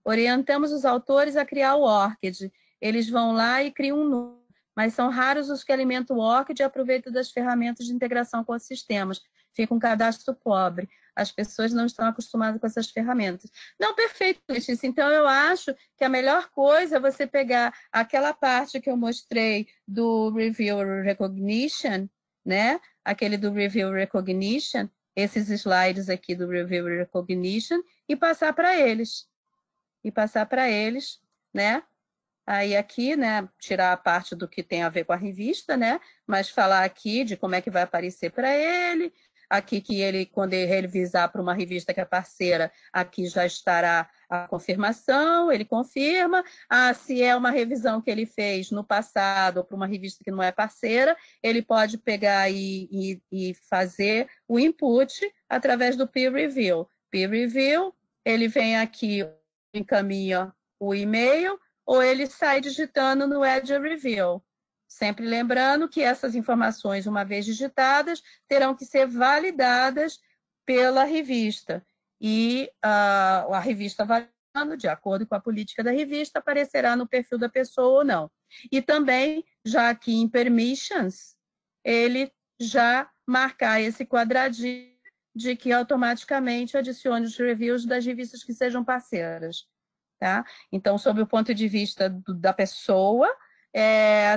orientamos os autores a criar o ORCID. Eles vão lá e criam um novo, mas são raros os que alimentam o ORCID e aproveitam das ferramentas de integração com os sistemas. Fica um cadastro pobre. As pessoas não estão acostumadas com essas ferramentas. Não, perfeito, Letícia. Então, eu acho que a melhor coisa é você pegar aquela parte que eu mostrei do Review Recognition, né? Aquele do Review Recognition, esses slides aqui do Review Recognition, e passar para eles. Né? Aí aqui, né, tirar a parte do que tem a ver com a revista, né? Mas falar aqui de como é que vai aparecer para ele. Aqui que ele, quando ele revisar para uma revista que é parceira, aqui já estará a confirmação, ele confirma. Se é uma revisão que ele fez no passado ou para uma revista que não é parceira, ele pode pegar e fazer o input através do peer review. Peer review, ele vem aqui, encaminha o e-mail, ou ele sai digitando no Edge Review. Sempre lembrando que essas informações, uma vez digitadas, terão que ser validadas pela revista. E a revista validando, de acordo com a política da revista, aparecerá no perfil da pessoa ou não. E também, já aqui em Permissions, ele já marcar esse quadradinho de que automaticamente adicione os reviews das revistas que sejam parceiras. Tá? Então, sob o ponto de vista da pessoa,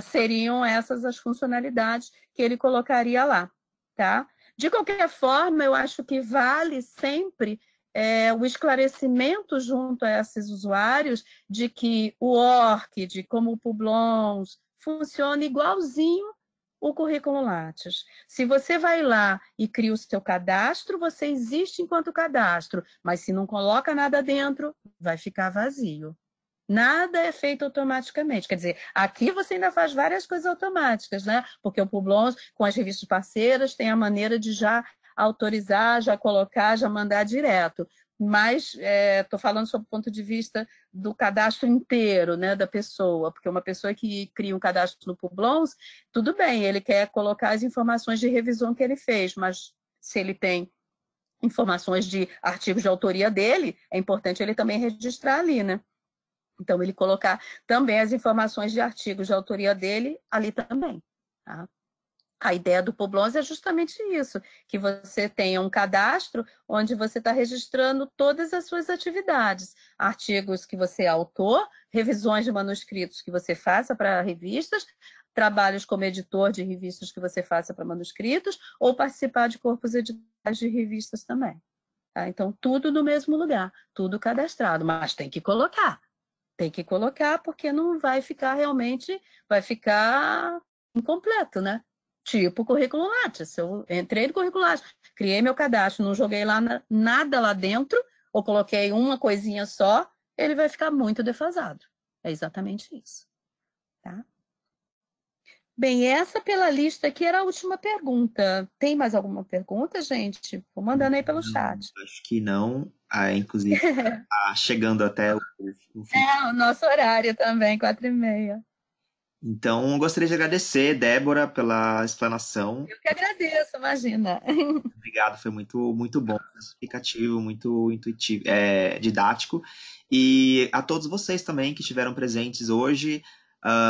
seriam essas as funcionalidades que ele colocaria lá. Tá? De qualquer forma, eu acho que vale sempre o esclarecimento junto a esses usuários de que o ORCID, como o Publons, funciona igualzinho o currículo Lattes. Se você vai lá e cria o seu cadastro, você existe enquanto cadastro, mas se não coloca nada dentro, vai ficar vazio. Nada é feito automaticamente. Quer dizer, aqui você ainda faz várias coisas automáticas, né? Porque o Publons, com as revistas parceiras, tem a maneira de já autorizar, já colocar, já mandar direto. Mas estou falando sob o ponto de vista do cadastro inteiro, né, da pessoa, porque uma pessoa que cria um cadastro no Publons, tudo bem, ele quer colocar as informações de revisão que ele fez, mas se ele tem informações de artigos de autoria dele, é importante ele também registrar ali, né? Então, ele colocar também as informações de artigos de autoria dele ali também. Tá? A ideia do Publons é justamente isso, que você tenha um cadastro onde você está registrando todas as suas atividades, artigos que você é autor, revisões de manuscritos que você faça para revistas, trabalhos como editor de revistas que você faça para manuscritos, ou participar de corpos editoriais de revistas também. Tá? Então, tudo no mesmo lugar, tudo cadastrado, mas tem que colocar. Tem que colocar, porque não vai ficar realmente, vai ficar incompleto, né? Tipo o currículo Lattes. Eu entrei no currículo Lattes, criei meu cadastro, não joguei lá nada lá dentro, ou coloquei uma coisinha só, ele vai ficar muito defasado. É exatamente isso. Tá? Bem, essa pela lista aqui era a última pergunta. Tem mais alguma pergunta, gente? Vou mandando aí pelo chat. Acho que não. Inclusive, está chegando até o fim. O nosso horário também, 4h30. Então, gostaria de agradecer, Débora, pela explanação. Eu que agradeço, imagina. Obrigado, foi muito, muito bom, explicativo, muito intuitivo, didático. E a todos vocês também que estiveram presentes hoje,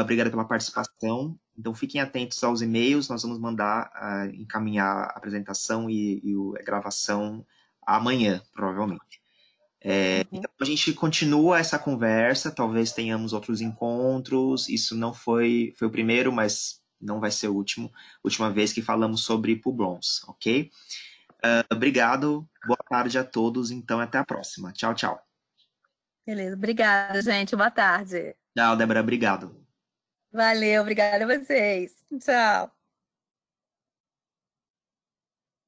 obrigado pela participação. Então, fiquem atentos aos e-mails, nós vamos mandar encaminhar a apresentação e a gravação amanhã, provavelmente. Então, a gente continua essa conversa, talvez tenhamos outros encontros, isso não foi o primeiro, mas não vai ser a última vez que falamos sobre Publons, ok? Obrigado, boa tarde a todos, então até a próxima. Tchau, tchau. Beleza, obrigada, gente, boa tarde. Tchau, Débora, obrigado. Valeu, obrigada a vocês. Tchau.